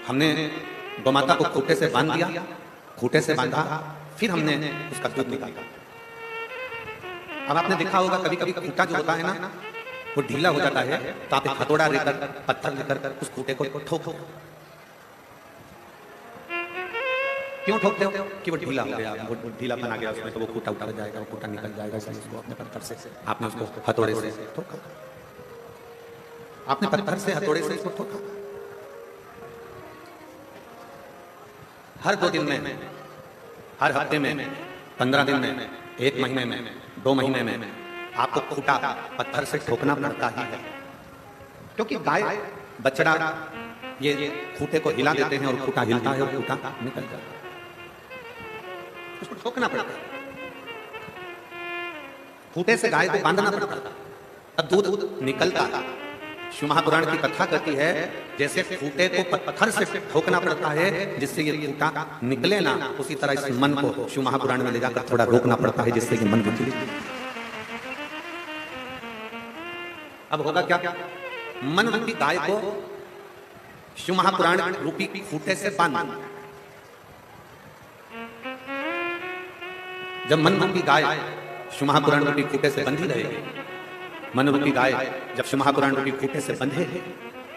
हमने गौ माता को खूंटे से बांध दिया, खूंटे से बांधा, फिर हमने उसका दूध निकाला। अब आपने देखा होगा कभी कभी खूंटा जो होता है ना वो ढीला हो जाता है, तो आप एक हथौड़ा लेकर पत्थर लेकर उस खूंटे को ठोक दो। क्यों ठोकते हो? कि वो ढीला हो गया, वो ढीलापन आ गया उसमें, तो वो खूंटा उतर जाएगा, वो खूंटा निकल जाएगा, इसलिए उसको अपने पत्थर से आपने उसको हथौड़े से ठोका। आपने पत्थर से हथौड़े से उसको ठोका। हर 2 दिन में, हर हफ्ते में, 15 दिन में, 1 महीने में, 2 महीने में आपको खूंटा पत्थर से ठोकना पड़ता ही है, क्योंकि गाय बछड़ा ये खूंटे को हिला देते हैं और खूंटा हिलता है और खूंटा निकल जाता है, उसको ठोकना पड़ता है। खूंटे से गाय को बांधना पड़ता था, तब दूध निकलता था। शिव महापुराण की कथा कहती है जैसे खूंटे को पत्थर से ठोकना पड़ता है जिससे ये खूंटा निकले ना, उसी तरह इस मन को शिव महापुराण में ले जाकर थोड़ा रोकना पड़ता है जिससे कि मन विचलित। अब होगा क्या? मन रूपी गाय को शिव महापुराण रूपी खूंटे से बांधना। जब मन रूपी गाय शिव महापुराण रूपी खूंटे से बंधी रहेगी, मन रूपी गाय जब शिव महापुराण रूपी खूंटे से बंधे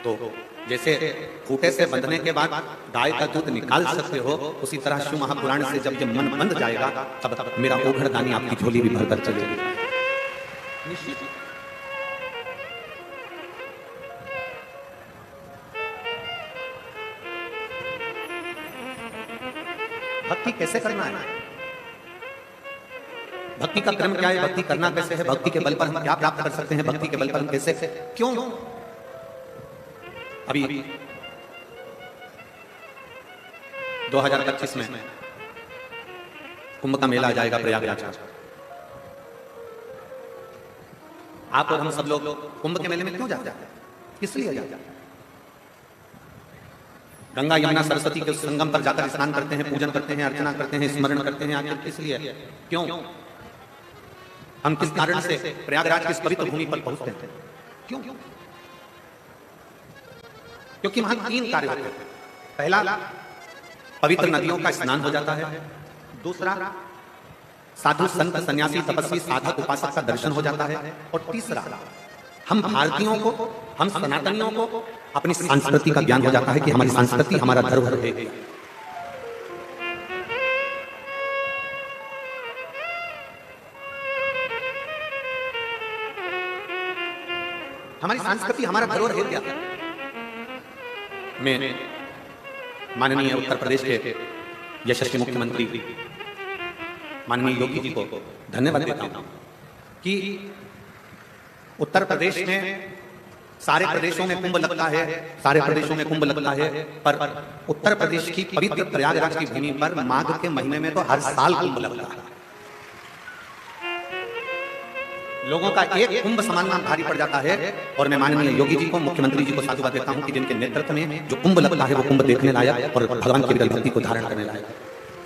तो जैसे खूंटे से बंधने के बाद गाय का दूध निकाल सकते हो, उसी तरह शिव महापुराण से जब ये मन बंध जाएगा तब मेरा ओघड़दानी आपकी झोली भी भरकर चलेगी। भक्ति कैसे करना है? भक्ति का क्रम क्या है? भक्ति करना कैसे है? भक्ति के बल पर हम क्या प्राप्त कर सकते हैं? भक्ति के बल पर हम कैसे, क्यों? अभी 2025 में कुंभ का मेला आ जाएगा प्रयागराज में। आप और हम सब लोग कुंभ के मेले में क्यों जाते हैं? किस लिए जाते हैं? गंगा यमुना सरस्वती के संगम पर जाकर स्नान करते हैं, पूजन करते हैं, अर्चना करते हैं, स्मरण करते हैं। आखिर किस लिए? क्यों? हम किस कारण से प्रयागराज की इस पवित्र भूमि पर पहुंचते हैं? क्यों? क्योंकि वहां 3 कार्य होते हैं। पहला, पवित्र नदियों का स्नान हो जाता है। दूसरा, साधु संत सन्यासी तपस्वी साधक उपासक का दर्शन हो जाता है। और तीसरा, हम भारतीयों को, हम सनातनियों को अपनी संस्कृति का ज्ञान हो जाता है कि हमारी संस्कृति हमारा धरोहर है। हमारी संस्कृति हमारा धरोहर है क्या? मैं माननीय उत्तर प्रदेश के यशस्वी मुख्यमंत्री माननीय योगी जी को धन्यवाद देता हूं कि उत्तर प्रदेश में सारे प्रदेशों में कुंभ लगता है, सारे प्रदेशों में कुंभ लगता है, पर उत्तर प्रदेश की पवित्र प्रयागराज की भूमि पर माघ के महीने में तो हर साल कुंभ लगता है। लोगों का एक कुंभ समानना भारी पड़ जाता है। और मैं माननीय योगी जी को, मुख्यमंत्री जी को साधुवाद देता हूं कि जिनके नेतृत्व में जो कुंभ लगता है वो कुंभ देखने लायक और भगवान की विरल भक्ति को धारण करने लायक,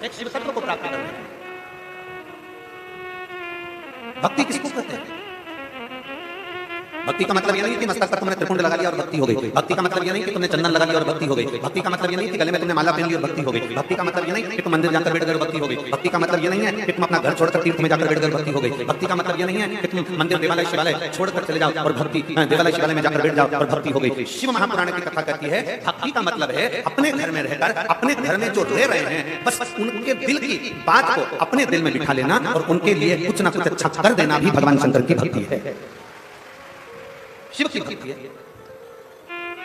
एक शिव तत्व को प्राप्त करने लायक। भक्ति किसको कहते हैं? भक्ति का मतलब ये नहीं कि मस्तक पर तुमने त्रिपुंड लगा लिया और भक्ति हो गई। भक्ति का मतलब ये नहीं कि तुमने चंदन लगा लिया और भक्ति हो गई। भक्ति का मतलब ये नहीं कि गले में तुमने माला पहन ली और भक्ति हो गई। भक्ति का मतलब ये नहीं कि तुम मंदिर जाकर बैठ गए और भक्ति हो गई। भक्ति का मतलब ये नहीं है कि तुम अपना घर छोड़कर तीर्थ में जाकर बैठ गए भक्ति हो गई। भक्ति का मतलब ये नहीं है कि तुम मंदिर देवालय शिवालय छोड़कर चले जाओ और भक्ति, देवालय शिवालय में जाकर बैठ जाओ और भक्ति हो गई। शिव महापुराण की कथा कहती है भक्ति का मतलब है अपने घर में रहकर, अपने घर में जो रह रहे हैं, बस उनके दिल की बात को अपने दिल में बिठा लेना और उनके लिए कुछ ना कुछ अच्छा कर देना भी भगवान शंकर की भक्ति है, शिव की भक्ति है।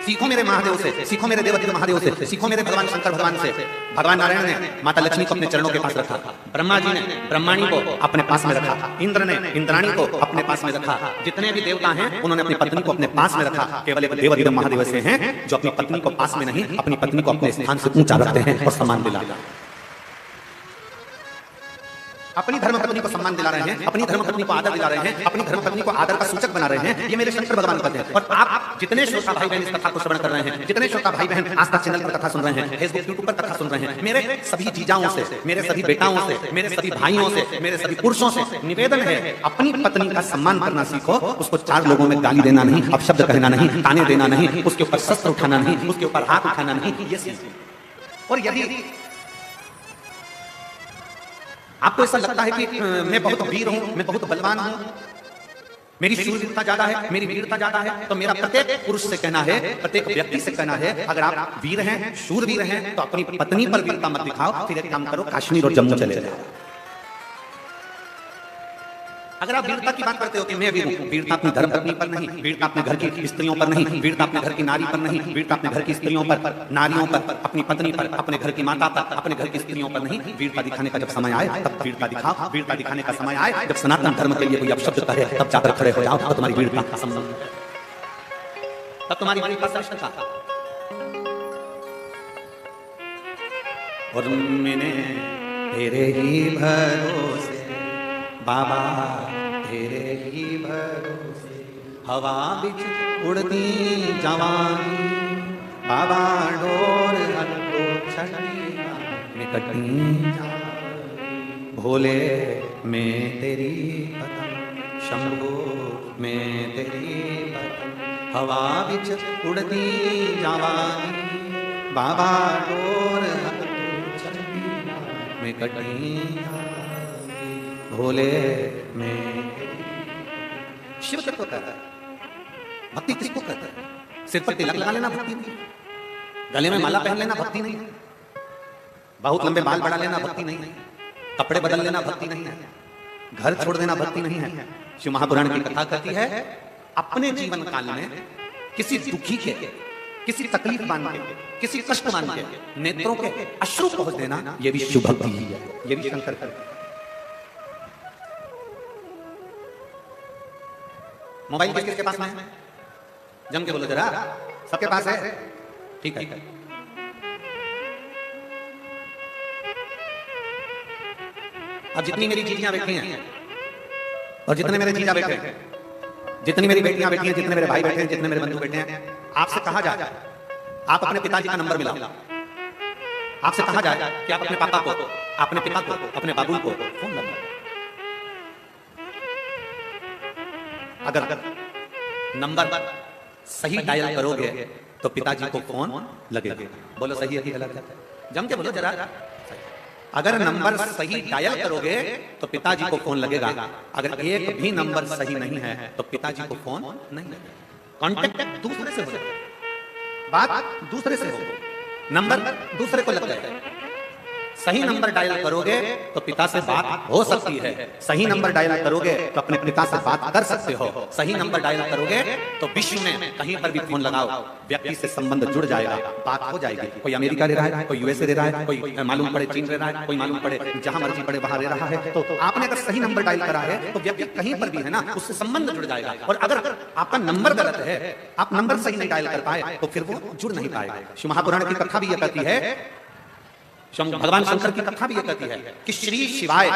सीखो मेरे महादेव से, सीखो मेरे देवाधिदेव महादेव से, सीखो मेरे भगवान शंकर भगवान से। भगवान नारायण ने माता लक्ष्मी को अपने चरणों के पास रखा, ब्रह्मा जी ने ब्रह्माणी को अपने पास में रखा, इंद्र ने इंद्राणी को अपने पास में रखा। जितने भी देवता हैं उन्होंने अपनी पत्नी को अपने पास में रखा। केवल एक देवाधिदेव महादेव से हैं जो अपनी पत्नी को पास में नहीं, अपनी पत्नी को अपने स्थान से ऊंचा रखते हैं और सम्मान दिलाते हैं। अपनी धर्मपत्नी को सम्मान दिला रहे हैं, अपनी धर्मपत्नी को आदर दिला रहे हैं, अपनी धर्मपत्नी को आदर का सूचक बना रहे हैं। ये मेरे शंकर भगवान कहते हैं। और आप जितने श्रोता भाई बहन इस कथा को श्रवण कर रहे हैं, जितने श्रोता भाई बहन आस्था चैनल पर कथा सुन रहे हैं, फेसबुक यूट्यूब पर कथा सुन रहे हैं, मेरे सभी जीजाओं से, मेरे सभी बेटाओं से, मेरे सभी भाइयों से, मेरे सभी पुरुषों से निवेदन है, अपनी पत्नी का सम्मान करना सीखो। उसको चार लोगों में गाली देना नहीं, अपशब्द कहना नहीं, ताने देना नहीं, उसके ऊपर शस्त्र उठाना नहीं, उसके ऊपर हाथ उठाना नहीं, ये सीखो। और यदि आपको ऐसा लगता है कि मैं बहुत वीर हूं, मैं बहुत बलवान हूं, मेरी शूरवीरता ज्यादा है, मेरी वीरता ज्यादा है, तो मेरा प्रत्येक पुरुष से कहना है, प्रत्येक व्यक्ति से कहना है, अगर आप वीर हैं, शूरवीर हैं, तो अपनी पत्नी पर वीरता मत दिखाओ। फिर एक काम करो, कश्मीर और जम्मू चले जाओ। अगर आप वीरता की बात करते हो कि मैं वीर हूं, वीरता अपनी धर्मपत्नी पर नहीं, वीरता अपने घर की स्त्रियों पर नहीं, वीरता अपने घर की नारी पर नहीं, वीरता अपने घर की स्त्रियों पर, नारियों पर, अपनी पत्नी पर, अपने घर की माता पर, अपने घर की स्त्रियों पर नहीं। वीरता दिखाने का जब समय आए तब वीरता दिखाओ। वीरता दिखाने का समय आए जब सनातन धर्म के लिए कोई अपशब्द करे, तब जाकर खड़े हो जाओ, तो तुम्हारी वीरता का संबंध, तब तुम्हारी वीरता श्रेष्ठता। और मैंने तेरे ही भरोसे बाबा, तेरे ही भरोसे हवा बिच उड़ती जवानी, बाबा डोर हल्को छठी में कटी, भोले मैं तेरी पतंग, शंभो मैं तेरी पतंग, हवा बिच उड़ती जवानी, बाबा डोर हल्को छठी में कटी, भोले में। शिव तत्व कहता है। भक्ति किसको कहता है? सिर पर तिलक लगा लेना भक्ति नहीं, गले में माला पहन लेना भक्ति नहीं, बहुत लंबे बाल बढ़ा लेना भक्ति नहीं है, कपड़े बदल लेना भक्ति नहीं है, घर छोड़ देना भक्ति नहीं है। शिव महापुराण की कथा कहती है, अपने जीवन काल में किसी दुखी के, किसी तकलीफ मान के, किसी कष्ट मान के नेत्रों के अश्रु पहुंच देना, यह भी शिव भक्ति ही है, यह भी शंकर करते। मोबाइल किसके पास में है? जम के बोलो जरा, सबके पास है? ठीक है। अब जितनी मेरी जीजियां बैठी हैं और जितने मेरे जीजा बैठे हैं, जितनी मेरी बेटियां बैठी हैं, जितने मेरे भाई बैठे हैं, जितने मेरे बंधु बैठे हैं, आपसे कहा जाए आप अपने पिताजी का नंबर मिलाओ। आपसे कहा जाए कि आप अपने पापा को, अपने पिता को, अपने बाबू को फोन लगाओ। अगर नंबर सही डायल करोगे तो पिताजी को फोन लगेगा। बोलो सही है कि गलत है? जम के बोलो जरा। अगर नंबर सही डायल करोगे तो पिताजी को फोन लगेगा। अगर एक भी नंबर सही नहीं है तो पिताजी को फोन नहीं लगेगा। कांटेक्ट दूसरे से हो, बात दूसरे से हो, नंबर दूसरे को लग जाएगा। सही नंबर डायल करोगे तो पिता से बात हो सकती है, सही नंबर डायल करोगे तो अपने पिता से बात कर सकते हो, सही नंबर डायल करोगे तो विश्व में कहीं पर भी फोन लगाओ, व्यक्ति से संबंध जुड़ जाएगा, बात हो जाएगी। कोई अमेरिका रह रहा है, कोई यूएसए रह रहा है, कोई मालूम पड़े चीन रह रहा है, कोई मालूम पड़े जहां मर्जी पड़े वहां रह रहा है, तो आपने अगर सही नंबर डायल करा है तो व्यक्ति कहीं पर भी है ना, उससे संबंध जुड़ जाएगा। और अगर आपका नंबर गलत है, आप नंबर सही नहीं डायल कर पाए तो फिर वो जुड़ नहीं पाएगा। शिव महापुराण की कथा भी यह कहती है, भगवान शंकर की कथा भी ये कहती है कि श्री शिवाय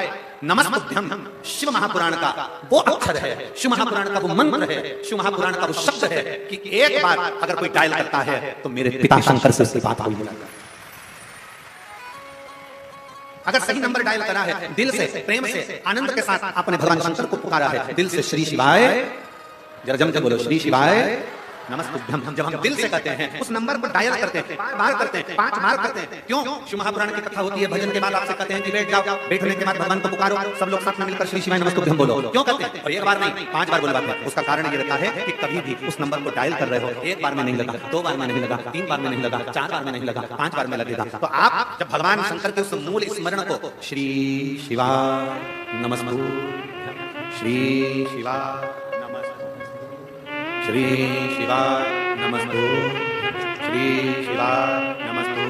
नमस्तुभ्यम शिव महापुराण का वो अक्षर है, शिव महापुराण का वो मंत्र है, शिव महापुराण का वो शब्द है कि एक बार अगर कोई डायल करता है तो मेरे पिता शंकर से उसकी बात होगी। अगर सही नंबर डायल करा है, दिल से, प्रेम से, आनंद के साथ आपने भगवान शंकर को पुकारा है, दिल से श्री शिवाय, जरा जम के बोलो श्री शिवाय नमस्तुभ्यम। जब हम दिल से कहते हैं, उस नंबर पर डायल करते हैं, बार करते हैं, 5 बार करते हैं। क्यों? शिव महापुराण की कथा होती है, भजन के बाद आपसे कहते हैं कि बैठ जाओ, बैठने के बाद भगवान को पुकारो, सब लोग साथ में मिलकर श्री शिवाय नमस्तुभ्यम बोलो। क्यों कहते हैं? और एक बार नहीं, 5 बार बोलवाते हैं। उसका कारण ये रहता है कि कभी भी उस नंबर को डायल कर रहे हो, एक बार में नहीं लगा, 2 बार में नहीं लगा, 3 बार में नहीं लगा, 4 बार में नहीं लगा, 5 बार में लगेगा। तो आप जब भगवान शंकर के उस मूल स्मरण को श्री शिवाय नमस्तुभ्यम, श्री शिवाय श्री शिवाय नमस्तु, श्री शिवाय नमस्तु,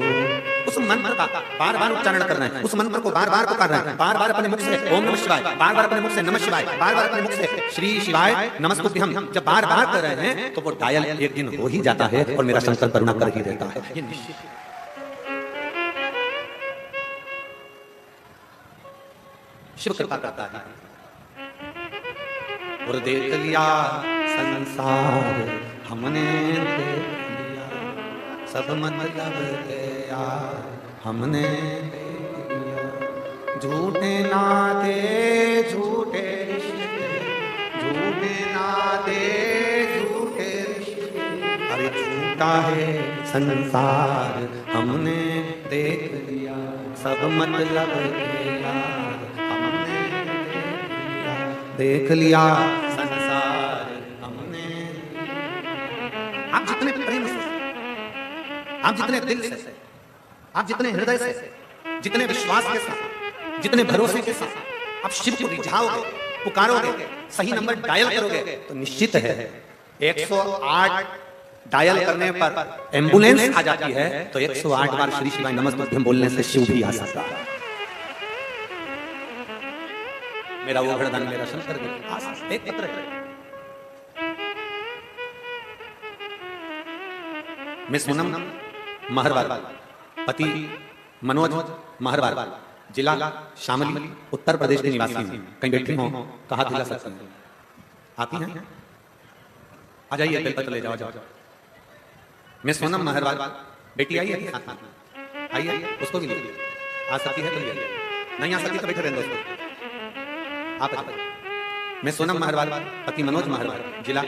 उस मंत्र का बार बार उच्चारण करना है, उस मंत्र को बार बार पुकारना है, बार बार अपने मुख से ओम नमः शिवाय, बार बार अपने मुख से नमः शिवाय, बार बार अपने मुख से श्री शिवाय नमस्तुभ्यम। जब बार बार कर रहे हैं तो वो डायल एक दिन हो ही जाता है और मेरा शंकर करुणा कर ही देता है, ये निश्चित है। शिव कृपा करता है। और देख लिया संसार हमने, देख लिया सब मतलब गया हमने, देख लिया झूठे नाते झूठे रिश्ते, झूठे नाते झूठे रिश्ते, अरे झूठा है संसार हमने देख लिया सब मतलब गया हमने, देख लिया संसार हमने। आप जितने प्रेम से, आप जितने दिल से, आप जितने हृदय से, जितने विश्वास के साथ, जितने भरोसे के साथ आप शिव को रिझाओगे, पुकारोगे, सही नंबर डायल करोगे, तो निश्चित है 108 डायल करने पर एम्बुलेंस आ जाती है, तो 108 बार श्री शिवाय नमस्तुभ्यं बोलने से शिव भी आ सकता है। मेरा वो घरदान मेरा शंकर एक पत्र है। मिस पूनम महरवाल, पति मनोज महरवाल, जिला शामली, उत्तर प्रदेश की निवासी हैं। कहीं बैठी हो कहा दिला सकते हैं? आती हैं? आ जाइए, बेलपत्र ले जाओ। मिस पूनम महरवाल बेटी आई है साथ में, आइए उसको भी लीजिए। आ सकती है तो लीजिए, नहीं आ सकती तो बैठे रहने दोस्तों। आप मैं सोनम महरवाल, पति मनोज महरवाल, जिला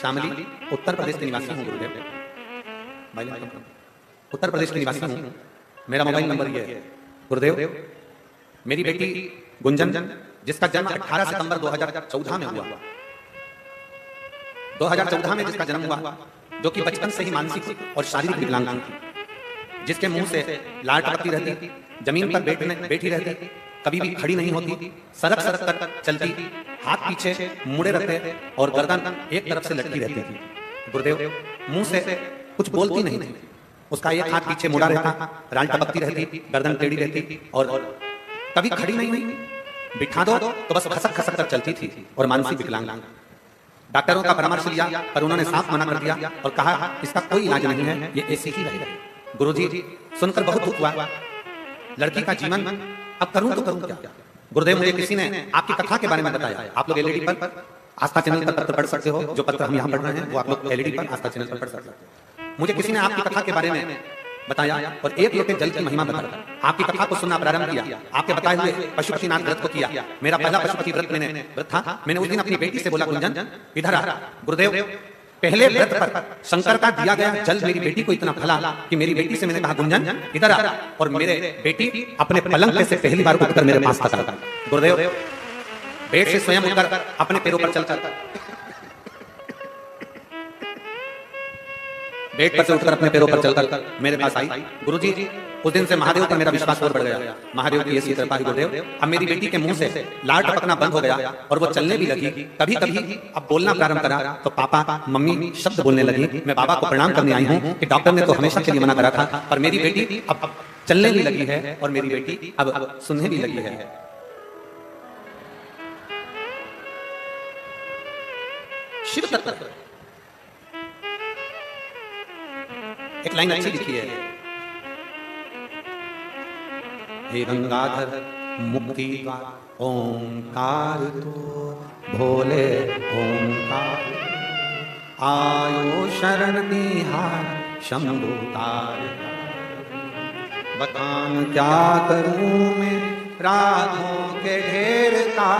शामली, उत्तर प्रदेश के निवासी हूँ। गुरुदेव उत्तर प्रदेश के निवासी हूँ। मेरा मोबाइल नंबर ये है। गुरुदेव मेरी बेटी गुंजन, जिसका जन्म 18 सितंबर 2014 में हुआ, 2014 में जिसका जन्म हुआ, जो कि बचपन से ही मानसिक और शारीरिक विकलांग थी, जिसके मुंह से लार टपकती रहती, जमीन पर बैठी रहती, कभी भी खड़ी नहीं होती, सरक सरक कर चलती, हाथ पीछे मुड़े रहते और गर्दन एक तरफ से लटकी रहती थी। गुरुदेव मुंह से कुछ बोलती नहीं थी, उसका एक हाथ पीछे मुड़ा रहता, राल टपकती रहती, गर्दन टेढ़ी रहती और कभी खड़ी नहीं, बिठा दो तो बस खसक खसक कर चलती थी और मानसिक विकलांग। डॉक्टरों का परामर्श लिया पर उन्होंने साफ मना कर दिया और कहा इसका कोई इलाज नहीं है, ये ऐसी ही रहेगा। गुरुजी सुनकर बहुत दुख हुआ, लड़की का जीवन अब करूं तो करूं क्या। गुरुदेव मुझे किसी ने आपकी कथा के बारे में बताया। आप लोग एलईडी पर आस्था चैनल पर पत्र पढ़ सकते हो, जो पत्र हम यहाँ पढ़ रहे हैं वो आप लोग एलईडी पर आस्था चैनल पर पढ़ सकते हो। मुझे किसी ने आपकी कथा के बारे में बताया और एक लोटे जल की महिमा बताया। आपकी कथा को सुनना प्रारंभ किया, आपके बताए हुए पशुपतिनाथ व्रत को किया। मेरा पहला पशुपति व्रत था। मैंने उस दिन अपनी बेटी से बोला गुंजन इधर आ। गुरुदेव पहले व्रत पर शंकर का दिया गया जल मेरी बेटी को इतना फला कि मेरी बेटी से मैंने कहा गुंजन इधर आ, और मेरे बेटी अपने पलंग पे से पहली बार उठकर मेरे पास तक। गुरुदेव बेड से स्वयं उठकर अपने पैरों पर चलकर, बेड पर से उठकर अपने पैरों पर चलकर मेरे पास आई। गुरुजी उस दिन से महादेव पर मेरा विश्वास और बढ़ गया। महादेव की ऐसी कृपा है गुरुदेव, अब मेरी बेटी के मुंह से लार टपकना बंद हो गया और वो चलने भी लगी। कभी कभी अब बोलना प्रारंभ करा तो पापा मम्मी शब्द बोलने लगी। मैं बाबा को प्रणाम करने आई हूँ कि डॉक्टर ने तो हमेशा के लिए मना करा था, पर मेरी बेटी अब चलने भी लगी है और मेरी बेटी अब सुनने भी लगी है। शिव तत्व एक लाइन अच्छी लिखी है, हे गंगाधर मुक्ति ओंकार तो भोले ओंकार, आयो शरण तिहार शंभु तार। बतान क्या करूं मैं राधों के ढेर का,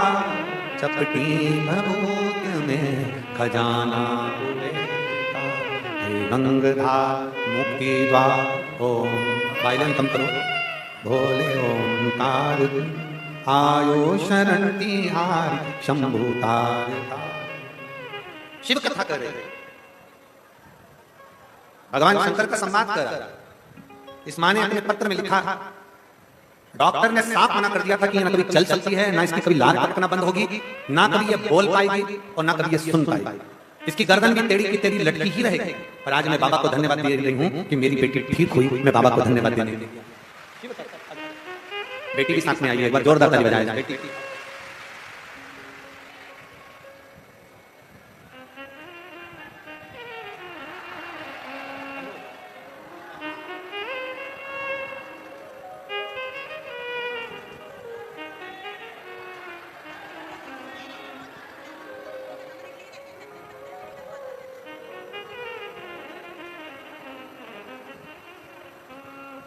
चपटी भभूत में खजाना गंगाधार मुक्ति द्वार ओम। वायलिन कम करो। भोले ओंकार आयो शरण तिहार शंभु तार। शिव कथा कर रहे, भगवान शंकर का संवाद कर रहा। इस माँ ने अपने पत्र में लिखा, डॉक्टर ने साफ मना कर दिया था कि ये ना कभी चल सकती है, ना इसकी कभी लार टपकना बंद होगी, ना कभी ये बोल पाएगी और ना कभी ये सुन पाएगी। इसकी गर्दन भी टेढ़ी की टेढ़ी लटकी ही रहेगी। पर आज मैं बाबा को धन्यवाद दे रही हूँ कि मेरी बेटी ठीक हुई। मैं बाबा को धन्यवाद देने लगी। बेटी भी साथ में आई है, एक बार जोरदार ताली बजाया जाए।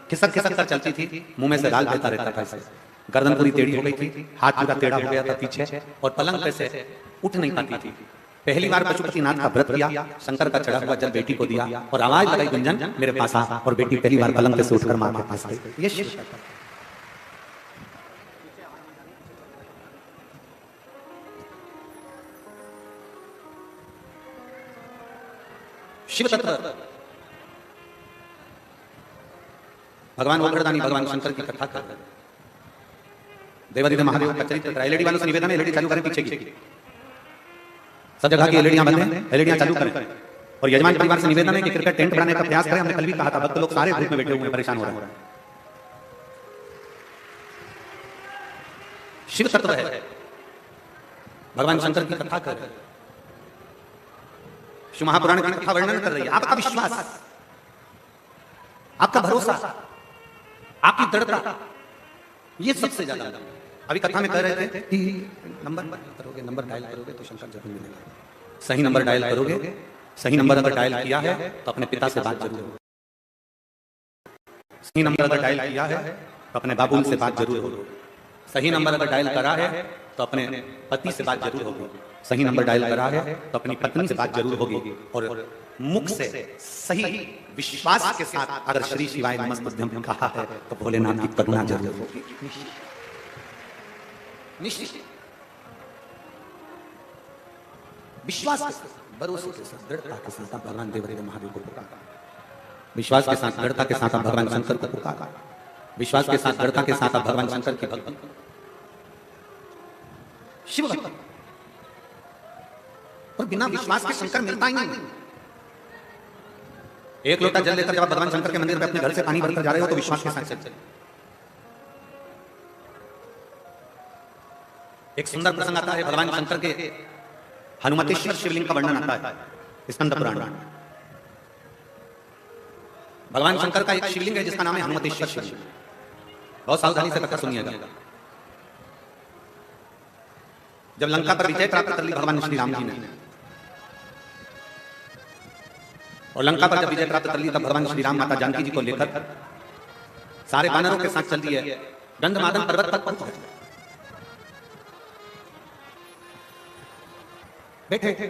खिसक खिसक कर चलती थी, मुंह में से लाल बहता रहता था इसे। गर्दन पूरी टेढ़ी हो गई थी, हाथ पूरा टेढ़ा हो गया था पीछे, और पलंग पे से उठ नहीं पाती थी। पहली बार पशुपतिनाथ का व्रत किया, शंकर का चढ़ा हुआ जल बेटी को दिया और आवाज लगाई, गुंजन मेरे पास आ, और बेटी पहली बार पलंग पे से उठकर मां के पास आई। ये शिव तत्व। शिव तत्व भगवान ओघड़दानी भगवान शंकर की कथा कर देवादिदेव महादेव का चरित्र। एलईडी वालों से निवेदन है, एलईडी चालू करें पीछे की, सब जगह की एलईडियां बंद हैं, एलईडियां चालू करें। और यजमान परिवार से निवेदन है कि कृपया टेंट बनाने का प्रयास करें। हमने कल भी कहा था, भक्त लोग सारे ग्रुप में बैठे हुए हैं, परेशान हो रहे हैं। शिव तत्व है, भगवान शंकर की कथा कर, शिव महापुराण की कथा वर्णन कर रही है। आपका विश्वास, आपका भरोसा, आपकी दृढ़ता, ये सबसे ज्यादा। अभी कथा में कह रहे थे कि नंबर करोगे, नंबर डायल करोगे तो शंकर जरूर मिलेगा। सही नंबर डायल करोगे, सही नंबर अगर डायल किया है तो अपने पिता से बात जरूर होगी। सही नंबर अगर डायल किया है तो अपने बाबूल से बात जरूर होगी। सही नंबर अगर डायल करा है तो अपने पति से बात जरूर होगी। सही नंबर डायल करा है तो अपनी पत्नी से बात जरूर होगी। और मुख से सही विश्वास के साथ अगर श्री शिवाय नमस्तुभ्यं कहा है तो भोलेनाथ की करुणा जरूर होगी। निश्चित विश्वास के साथ, भरोसे के साथ, दृढ़ता के साथ भगवान देवादिदेव महादेव को पुकारा। विश्वास के साथ, दृढ़ता के साथ भगवान शंकर को पुकारा। विश्वास के साथ, दृढ़ता के साथ भगवान शंकर की भक्ति। शिव भक्ति, और बिना विश्वास के शंकर मिलता ही नहीं। एक लोटा जल लेकर जब आप भगवान शंकर के मंदिर में अपने घर से पानी भरकर जा रहे हो तो विश्वास के साथ चलते। एक सुंदर प्रसंग आता है भगवान शंकर के हनुमतेश्वर शिवलिंग का वर्णन आता है स्कंद पुराण में। भगवान शंकर का एक शिवलिंग है जिसका नाम है हनुमतेश्वर शिवलिंग। बहुत सावधानी से कथा सुनिएगा। जब लंका पर विजय प्राप्त कर ली भगवान श्री राम जी ने, और लंका पर जब विजय प्राप्त कर ली तब भगवान श्री राम माता जानकी जी को लेकर सारे वानरों के साथ चल दिए, गंधमादन पर्वत पर पहुंच गए। बैठे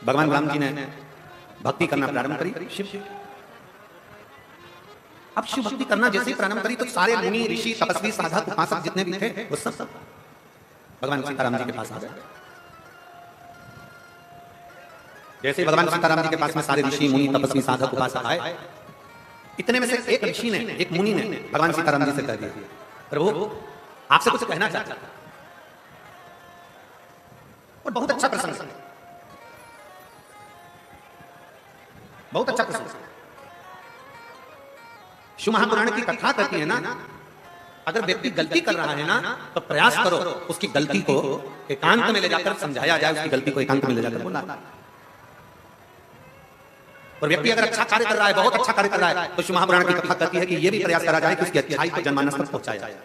भगवान राम जी ने भक्ति करना प्रारंभ करी। शिव अब शिव भक्ति करना जैसे ही प्रारंभ करी तो सारे मुनि ऋषि तपस्वी साधक उपासक जितने भी थे वो सब भगवान सीताराम जी के पास आ गए। जैसे भगवान सीताराम जी के पास में सारे ऋषि मुनि तपस्वी साधक उपासक आए, इतने में से एक ऋषि ने, एक मुनि ने भगवान सीताराम जी से कह दिया, प्रभु आपसे कुछ कहना चाहता था। और बहुत अच्छा प्रसंग, बहुत अच्छा प्रसंग। शिव महापुराण की कथा कहती है ना, अगर व्यक्ति गलती कर रहा है ना तो प्रयास करो उसकी गलती को एकांत में ले जाकर समझाया जाए, उसकी गलती को एकांत में ले जाकर बोला। और व्यक्ति अगर अच्छा कार्य कर रहा है, बहुत अच्छा कार्य कर रहा है, तो शिव महापुराण की कथा कहती है कि यह भी प्रयास करा जाए कि उसकी अच्छाई को जनमानस तक पहुंचाया जाए।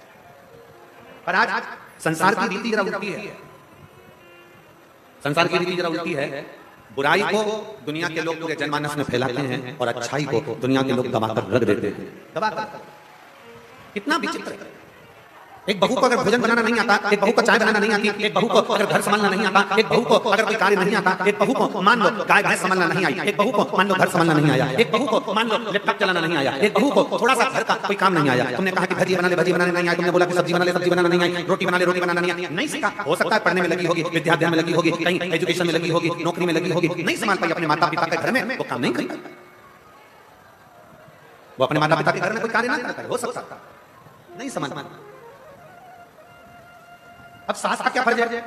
पर आज संसार की रीति जरा उल्टी है। संसार की रीति जरा उल्टी है। बुराई को दुनिया के लोग पूरे जनमानस में फैलाते हैं और अच्छाई को दुनिया के लोग दबाकर रख देते हैं। दबाकर, कितना विचित्र है। एक बहू को अगर भोजन बनाना नहीं आता, एक बहू को चाय बनाना नहीं आती, एक बहू को अगर घर संभालना नहीं आता, एक बहू को अगर कोई कार्य नहीं आता, एक बहू को मान लो गाय भैंस संभालना नहीं आई, एक बहू को मान लो घर संभालना नहीं आया, एक बहू को मान लो लैपटॉप चलाना नहीं आया, एक बहू को थोड़ा सा घर का कोई काम नहीं आया। तुमने कहा कि भजी बनाने नहीं आया, तुमने बोला कि सब्जी बनाना नहीं आई, रोटी बनाना नहीं सीखा। हो सकता है पढ़ने में लगी होगी, विद्यालय में लगी होगी, कहीं एजुकेशन में लगी होगी, नौकरी में लगी होगी, नहीं संभाल पाई अपने माता पिता के घर में, वो काम नहीं करी, वो अपने माता पिता के घर में कोई कार्य नहीं करता है, हो सकता नहीं समझ। अब सास का क्या फर्ज है,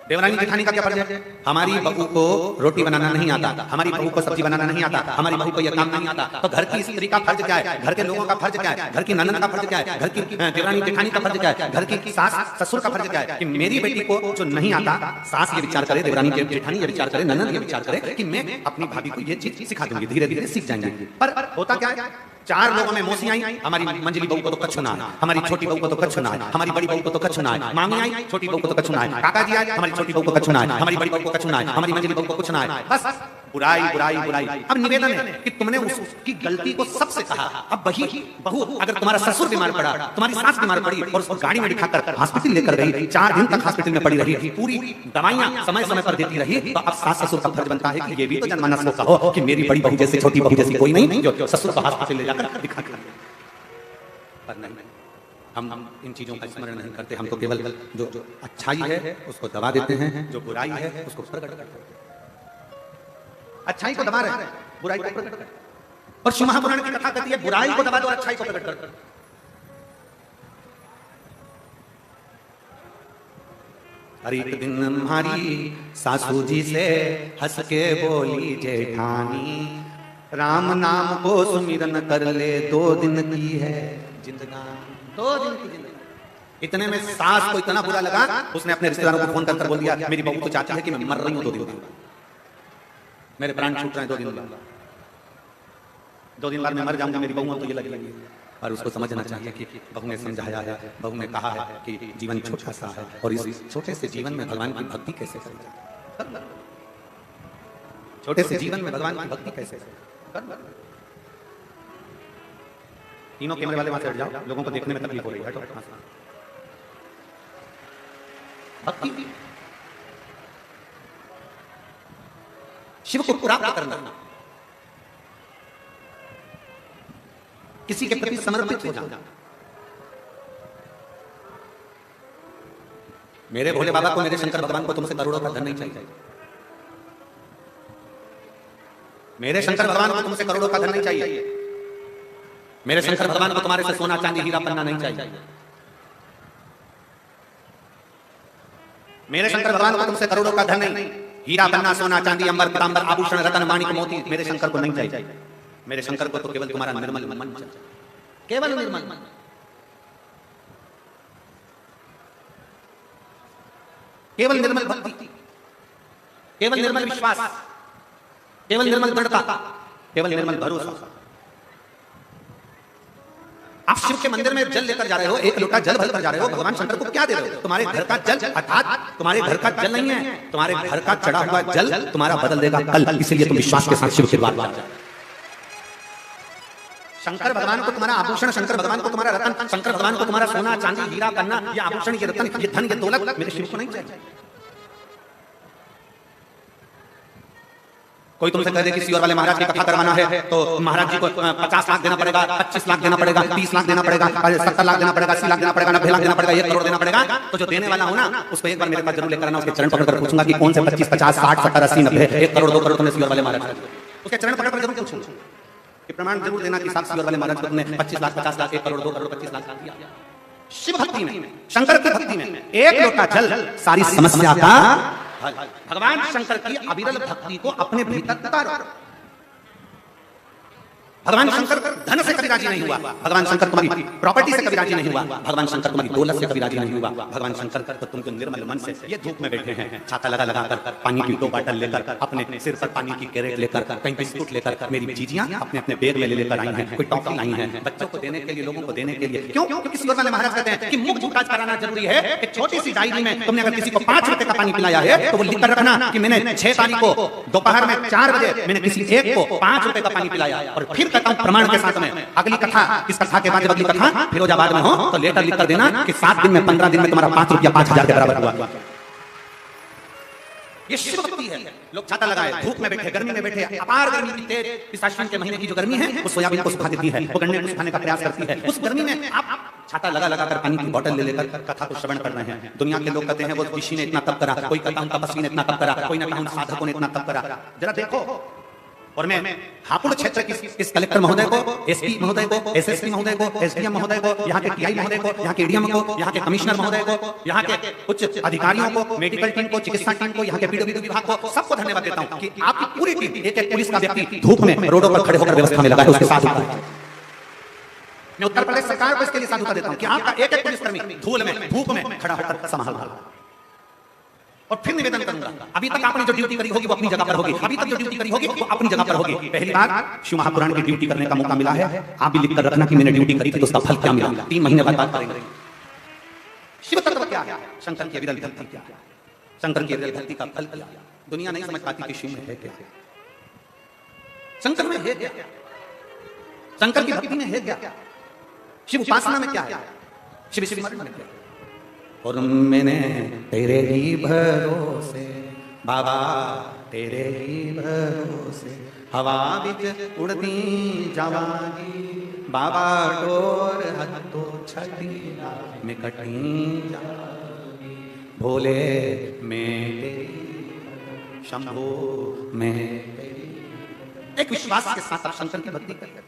देवरानी जेठानी का क्या फर्ज है? हमारी बहू को रोटी बनाना नहीं आता, हमारी बहू को सब्जी बनाना नहीं आता, हमारी बहू को यह काम नहीं आता, तो घर की स्त्री का फर्ज क्या है, घर के लोगों का फर्ज क्या है, घर की ननद का फर्ज क्या है, घर की देवरानी जेठानी का फर्ज क्या है, घर की सास ससुर का फर्ज क्या है कि मेरी बेटी को जो नहीं आता, सास ये विचार करे, देवरानी जेठानी ये विचार करे, ननद ये विचार करे कि मैं अपनी भाभी को ये चीज सिखा दूंगी, धीरे धीरे सीख जाएंगे। पर होता क्या है, चार लोगों में मौसी आई, हमारी मंजली बहू को तो कछु ना है, हमारी छोटी बहू को तो कछु ना है, हमारी बड़ी बहू को तो कछु ना है, मामी आई छोटी बहू को तो कछु ना है, काका जी आए हमारी छोटी बहू को कछु ना है, हमारी बड़ी बहू को कछु ना है, हमारी मंजली बहू को कुछ ना है। बस बुराई बुराई बुराई। अब निवेदन है कि तुमने उसकी गलती को सबसे कहा। अब वही बहू अगर तुम्हारा ससुर बीमार पड़ा, तुम्हारी सास बीमार पड़ी और उसको गाड़ी में बिठाकर हॉस्पिटल लेकर गई, 4 दिन तक हॉस्पिटल में पड़ी रही, पूरी दवाइयां समय समय पर देती रही, तो अब सास ससुर का फर्ज बनता है कि ये भी तो जनमानस को कहो कि मेरी बड़ी बहू जैसे छोटी बहू जैसी कोई नहीं जो ससुर को हॉस्पिटल ले जाकर दिखा के। पर नहीं, हम इन चीजों का स्मरण नहीं करते। हम तो केवल जो अच्छाई है उसको दबा देते हैं, जो बुराई है उसको प्रकट करते हैं। अच्छाई को दबा रहे हैं, बुराई को प्रकट कर। और शिव महापुराण की कथा कहती है बुराई को दबा दो और अच्छाई को प्रकट कर। हर एक दिन हमारी सासू जी से हंस के बोली जेठानी, राम नाम को सुमिरन कर ले 2 दिन की है जिंदगानी, 2 दिन की जिंदगी। इतने में सास को इतना बुरा लगा, उसने अपने रिश्तेदारों को फोन कर बोल दिया मेरी बहू तो चाहती है कि मैं मर रही हूं 2 दिन बाद, मेरे प्राण छूट रहे हैं 2 दिन बाद, 2 दिन बाद मैं मर जाऊंगा, मेरी बहू तो ये लगेगी। और उसको समझना चाहिए कि बहू ने समझाया है, बहू ने कहा है कि जीवन छोटा सा है और इस छोटे से जीवन में भगवान की भक्ति कैसे करें, छोटे से जीवन में भगवान की भक्ति कैसे करें। तीनों कैमरे वाले वहां से हट जाओ, लोगों को देखने में तकलीफ हो रही है। भक्ति शिव को प्राप्त करना, किसी के प्रति समर्पित हो जाना। मेरे भोले बाबा को, मेरे शंकर भगवान को तुमसे करोड़ों का धन नहीं चाहिए, मेरे शंकर भगवान को तुमसे करोड़ों का धन नहीं चाहिए, मेरे शंकर भगवान को तुम्हारे से सोना चांदी हीरा पन्ना नहीं चाहिए, मेरे शंकर भगवान को तुमसे करोड़ों का धन नहीं, हीरा पन्ना सोना चांदी अंबर पीतांबर आभूषण रतन माणिक मोती मेरे शंकर को नहीं चाहिए। मेरे शंकर को तो केवल तुम्हारा निर्मल मन चाहिए, केवल निर्मल मन, केवल निर्मल भक्ति, केवल निर्मल विश्वास, केवल निर्मल दृढ़ता, केवल निर्मल भरोसा। आप शिव के मंदिर में जल लेकर जा रहे हो, 1 लोटा जल भरकर जा रहे हो, भगवान शंकर को क्या दे रहे हो? तुम्हारे घर का जल, अर्थात तुम्हारे घर का जल नहीं है, तुम्हारे घर का चढ़ा हुआ जल तुम्हारा बदल देगा कल, इसलिए तुम विश्वास के साथ शिव के द्वार जाओ। शंकर भगवान को तुम्हारा आभूषण, शंकर भगवान को तुम्हारा रतन, शंकर भगवान को तुम्हारा सोना चांदी हीरा पन्ना, ये आभूषण, ये रतन, ये धन, ये दौलत मेरे शिव को नहीं चाहिए। कोई तुमसे कह दे कि शिव वाले महाराज की कथा करवाना है तो महाराज जी को 50 लाख देना पड़ेगा, 25 लाख देना पड़ेगा, 30 लाख देना पड़ेगा, 70 लाख देना पड़ेगा, 80 लाख देना पड़ेगा, 90 लाख देना पड़ेगा, 1 करोड़ देना पड़ेगा। तो जो देने वाला हो ना उसको एक बार मेरे पास जरूर लेकर आना, उसके चरण पकड़कर पूछूंगा कि कौन से 25, 50, 60, 70, 80, 90, 1 करोड़ 2 करोड़ तुमने शिव वाले महाराज, उसके चरण पकड़कर जरूर पूछूंगा कि प्रमाण जरूर देना कि साथ शिव वाले महाराज को तुमने 25 लाख, 50 लाख, 1 करोड़ 2 करोड़ 25 लाख दिया। शिव भक्ति में, शंकर की भक्ति में 1 लोटा जल सारी समस्या का हल। भगवान शंकर की अविरल भक्ति को अपने भीतर उतारो। भगवान शंकर धन से कभी राजी नहीं हुआ, भगवान शंकर तुम्हारी प्रॉपर्टी से कभी राजी नहीं हुआ, भगवान शंकर तुम्हारी दौलत से कभी राजी नहीं हुआ, भगवान शंकर तो तुमको निर्मल मन से, ये धूप में बैठे हैं, छाता लगा लगा कर, पानी की 2 बॉटल लेकर, अपने सिर पर पानी की कैरेट लेकर, कहीं बिस्कुट लेकर, मेरी जीजियां अपने अपने बैग में लेकर आई हैं, कोई टॉफी लाई है बच्चों को देने के लिए, लोगों को देने के लिए। क्यों? क्योंकि शिव वाले महाराज कहते हैं कि मुख झूठाज कराना जरूरी है। एक छोटी सी डायरी में तुमने अगर किसी को 5 रुपए का पानी पिलाया है तो वो लिख कर रखना कि मैंने 6 तारीख को दोपहर में 4 बजे मैंने किसी एक को 5 रुपए का पानी पिलाया। और फिर कहता हूं प्रमाण के साथ में, अगली कथा, इस कथा के बाद जब अगली कथा फिरोजाबाद में हो तो लेटर लिख कर देना कि 7 दिन में 15 दिन में तुम्हारा 5 रुपया 5000 के बराबर हुआ। ये शिव भक्ति है। लोग छाता लगाए, धूप में बैठे, गर्मी में बैठे, अपार गर्मी की तेज, इस आश्विन के महीने की जो गर्मी है वो सोयाबीन को सुखा देती है, वो गन्ने को सुखाने का प्रयास करती है। उस गर्मी में आप छाता लगा लगा कर पानी की बोतल ले लेकर कथा को श्रवण कर रहे हैं। दुनिया के लोग कहते हैं वो ऋषि ने इतना तप करा, कोई कहता हूं तपस्वी ने इतना तप करा, कोई ना कहूं साधकों ने इतना तप करा। जरा देखो। और मैं हापुड़ क्षेत्र की इस कलेक्टर महोदय को, एसपी महोदय को, एसएसपी महोदय को, एसडीएम महोदय को, यहाँ के टीआई महोदय को, यहाँ के एडीएम को, यहाँ के कमिश्नर महोदय को, यहाँ के उच्च अधिकारियों को, मेडिकल टीम को, चिकित्सा टीम को, यहाँ के पीडब्ल्यूडी विभाग को, सबको धन्यवाद देता हूँ कि आपकी पूरी टीम, एक पुलिस का व्यक्ति धूप में रोडों पर खड़े होकर व्यवस्था में लगा है, उसके साथ मैं उत्तर प्रदेश सरकार को इसके लिए साधुता देता हूँ कि आपका एक पुलिसकर्मी धूल में, धूप में खड़ा होकर संभाल। और फिर निवेदन करूंगा, अभी तक आपने जो ड्यूटी करी होगी वो अपनी जगह पर होगी, अभी तक जो ड्यूटी करी होगी वो अपनी जगह पर होगी। पहली बार शिव महापुराण की ड्यूटी करने का मौका मिला है, आप भी लिखकर रखना कि मैंने ड्यूटी करी थी तो उसका फल क्या मिला। 3 महीने बाद बात करेंगे। शिव तत्व क्या है, शंकर की अविरल भक्ति क्या है, शंकर की अविरल भक्ति का फल क्या है। दुनिया नहीं समझ पाती कि शिव में है क्या। शंकर में है क्या? शंकर की भक्ति में है क्या? शिव उपासना में क्या है? शिव स्मरण में क्या है? और मैंने तेरे ही भरोसे बाबा, तेरे ही भरोसे हवा बिच उड़ती जावागी बाबा, डोर हत्तो छठी में कटी जावागी, भोले में तेरी, शंभो में तेरी। एक विश्वास के साथ आप शंकर की भक्ति करें।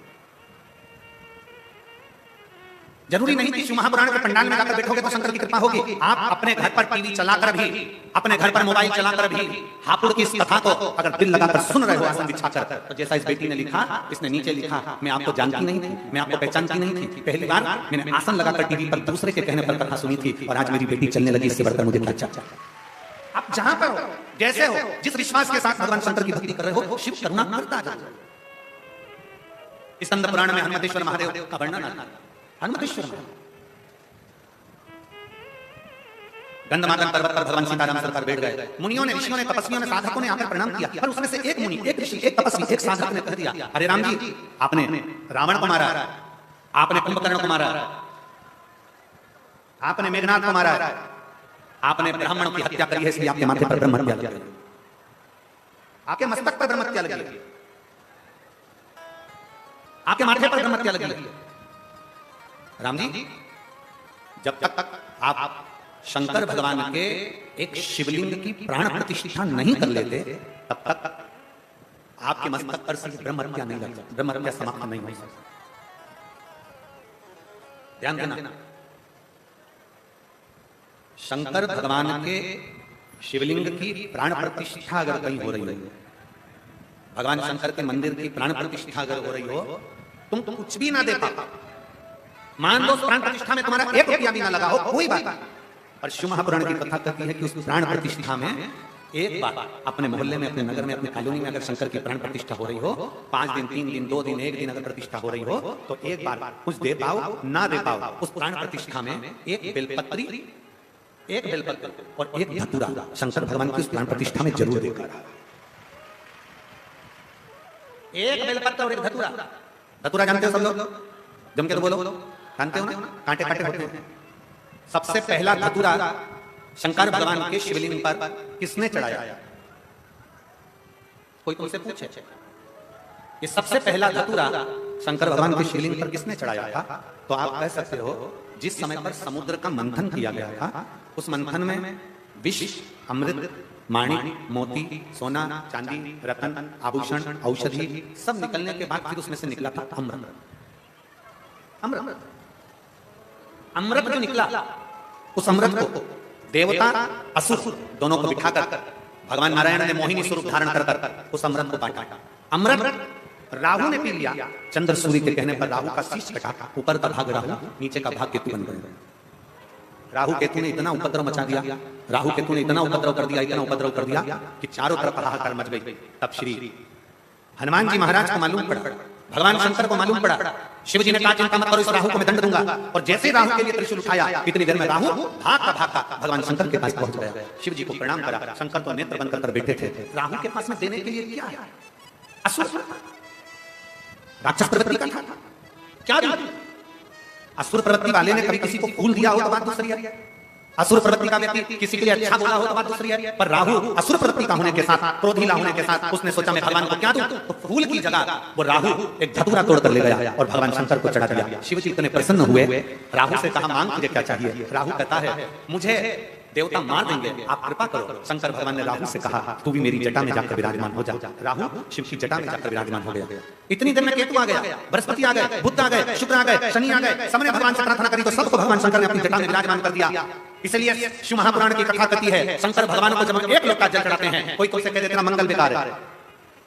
जरूरी नहीं कि शिव महापुराण के पंडाल में जाकर बैठोगे तो शंकर की कृपा होगी। आप अपने घर पर टीवी चलाकर भी, अपने घर पर मोबाइल चलाकर भी हापुड़ की इस कथा को अगर दिल लगाकर सुन रहे हो आसन बिछाकर, तो जैसा इस बेटी ने लिखा, इसने नीचे लिखा, मैं आपको जानती नहीं थी, मैं आपको पहचानती नहीं थी, पहली बार मैंने आसन लगाकर टीवी पर दूसरे के कहने पर कथा सुनी थी और आज मेरी बेटी चलने लगी, इससे बढ़कर मुझे क्या चाहिए। आप जहां पर हो, जैसे हो, जिस विश्वास के साथ भगवान शंकर की भक्ति कर रहे हो, शिव करुणा करता जाए। स्कंद पुराण में हनुमतेश्वर महादेव का वर्णन आता है। हनुमतेश्वर गंधमादन पर्वत पर भगवान सीताराम सरकार बैठ गए। मुनियों ने, ऋषियों ने, तपस्वियों ने, साधकों ने आकर प्रणाम किया, पर उसमें से एक मुनि, एक ऋषि, एक तपस्वी, एक साधक ने कह दिया, अरे राम जी, आपने रावण को मारा, आपने कुंभकर्ण को मारा, आपने मेघनाथ को मारा, आपने ब्राह्मण की हत्या करी है, इसलिए आपके माथे पर ब्रह्म हत्या लगी, आपके मस्तक पर ब्रह्म हत्या लगी, आपके माथे पर ब्रह्म हत्या लगी। राम जी, जब तक आप शंकर भगवान के एक शिवलिंग की प्राण प्रतिष्ठा नहीं कर लेते, तब तक आपके मस्तक पर से ब्रह्म हत्या नहीं लग सकती, ब्रह्म हत्या समाप्त नहीं हो सकती। ध्यान देना, शंकर भगवान के शिवलिंग की प्राण प्रतिष्ठा अगर कहीं हो रही हो, भगवान शंकर के मंदिर की प्राण प्रतिष्ठा अगर हो रही हो, तुम कुछ भी ना दे पाओ, मान लो प्राण प्रतिष्ठा में तुम्हारा 1 रुपया भी ना लगा हो, कोई बात नहीं, पर शिव महापुराण की कथा कहती है कि उस प्राण प्रतिष्ठा में एक बार अपने मोहल्ले में, अपने नगर में, अपने कॉलोनी में अगर शंकर की प्राण प्रतिष्ठा हो रही हो, 5 दिन, 3 दिन, 2 दिन, 1 दिन अगर प्रतिष्ठा हो रही हो, तो एक बार कुछ दे पाओ ना दे पाओ, उस प्राण प्रतिष्ठा में एक बेलपत्री, एक बेलपत्र और एक धतूरा शंकर भगवान की उस प्राण प्रतिष्ठा में जरूर देकर, एक बेलपत्र और एक धतूरा। धतूरा जानते हो सब लोग? जम के तो बोलो, जानते हो ना? कांटे कांटे होते हैं। सबसे पहला धतूरा शंकर भगवान के शिवलिंग पर किसने चढ़ाया? कोई तुमसे पूछे, ये सबसे पहला धतूरा शंकर भगवान के शिवलिंग पर किसने चढ़ाया था? तो आप कह सकते हो, जिस समय पर समुद्र का मंथन किया गया था, उस मंथन में विष, अमृत, माणिक, मोती, सोना, चांदी, रतन, आभूषण, औषधि सब निकलने के बाद फिर उसमें से निकला था अमृत। अमृत अमृत जो निकला, उस अमृत को देवता असुर दोनों को बिठाकर भगवान नारायण ने मोहिनी स्वरूप धारण कर उस अमृत को बांटा। अमृत राहु ने पी लिया। चंद्र सूर्य के कहने पर राहु का शीश कटा, ऊपर का भाग राहु, नीचे का भाग केतु बन गया। राहु केतु ने इतना उपद्रव मचा दिया, राहु केतु ने इतना उपद्रव कर दिया, इतना उपद्रव कर दिया कि चारों तरफ हाहाकार मच गई। तब श्री हनुमान जी महाराज को मालूम पड़ा, भगवान शंकर को मालूम पड़ा, शिव जी ने कहा चिंता मत करो, इस राहु को मैं दंड दूंगा। और जैसे राहु के लिए त्रिशूल उठाया, इतनी देर में राहु भागता भगवान शंकर के पास पहुंच गया। शिव जी को प्रणाम करा, शंकर तो नेत्र बंद कर बैठे थे। राहु के पास में देने के लिए क्या है? असुर, राक्षस प्रवृत्ति का था, क्या दिया? असुर प्रवृत्ति वाले ने कभी किसी को फूल दिया हो तो बात दूसरी है, असुर प्रवृत्ति का व्यक्ति किसी के लिए अच्छा बोला हो तो बात दूसरी है। पर राहु असुर प्रवृत्ति का होने के साथ, क्रोधीला होने के साथ, उसने सोचा मैं भगवान को क्या दूं? तो फूल की जगह वो राहु एक धतूरा तोड़कर ले गया और भगवान शंकर को चढ़ा दिया। शिव जी इतने प्रसन्न हुए, राहु से कहा मांग तुझे क्या चाहिए? राहु कहता है मुझे देवता मार देंगे, आप कृपा करो। शंकर भगवान ने राहु से कहा तू भी मेरी जटा में जाकर विराजमान हो जा। राहु शिव की जटा में जाकर विराजमान हो गया। इतनी देर में केतु आ गया, बृहस्पति आ गए, बुध आ गए, शुक्र आ गए, शनि आ गए। सबने भगवान से प्रार्थना करी तो सबको भगवान शंकर ने अपनी जटा में विराजमान कर दिया। इसलिए शिव महापुराण की कथा कहती है, शंकर भगवान को जब एक लोटा जल चढ़ाते हैं, कोई तुमसे कह दे तेरा मंगल बेकार है,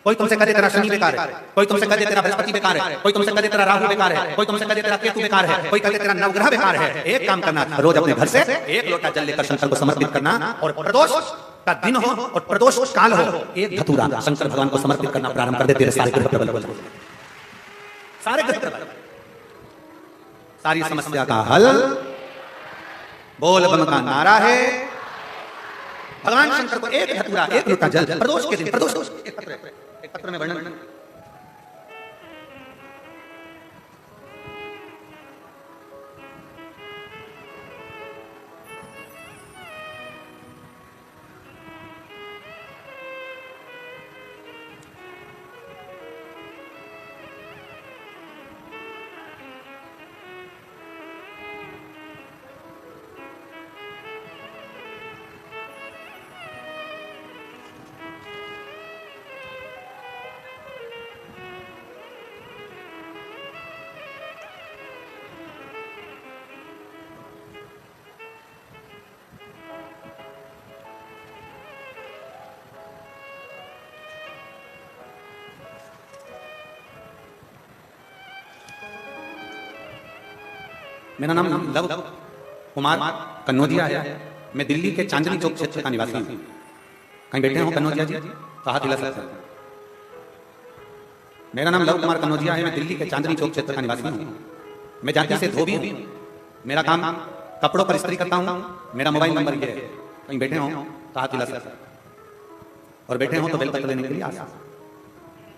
कोई तुमसे कह दे तेरा शनि बेकार है, कोई तुमसे कह दे तेरा बृहस्पति बेकार है, कोई तुमसे कह दे तेरा राहु बेकार है, कोई तुमसे कह दे तेरा केतु बेकार है, कोई कह दे तेरा नवग्रह बेकार है। एक काम करना, रोज अपने घर से एक लोटा जल लेकर शंकर को समर्पित करना, और प्रदोष का दिन हो और प्रदोष काल हो, एक धतूरा शंकर भगवान को समर्पित करना प्रारंभ कर दे, तेरे सारे ग्रह प्रबल हो जाएंगे, सारे ग्रह प्रबल, सारी समस्या का हल बोल बम का नारा है। भगवान शंकर को एक धतूरा, एक लोटा जल, प्रदोष के दिन, प्रदोष एक पत्र में वर्णन, मेरा नाम लव कुमार कन्नौजिया है। मैं दिल्ली के चांदनी चौक क्षेत्र का निवासी हूँ। कहीं बैठे हो कन्नौजिया जी तो हाथ हिला सकते हैं। मेरा नाम लव कुमार कन्नौजिया है। मैं दिल्ली के चांदनी चौक क्षेत्र का निवासी हूँ। मैं जाति से धोबी हूँ। मेरा काम कपड़ों पर इस्त्री करता हूँ। मेरा मोबाइल नंबर ये है। कहीं बैठे हो तो हाथ हिला सकते हैं और बैठे हो तो बेलपत्र लेने के लिए आ सकते।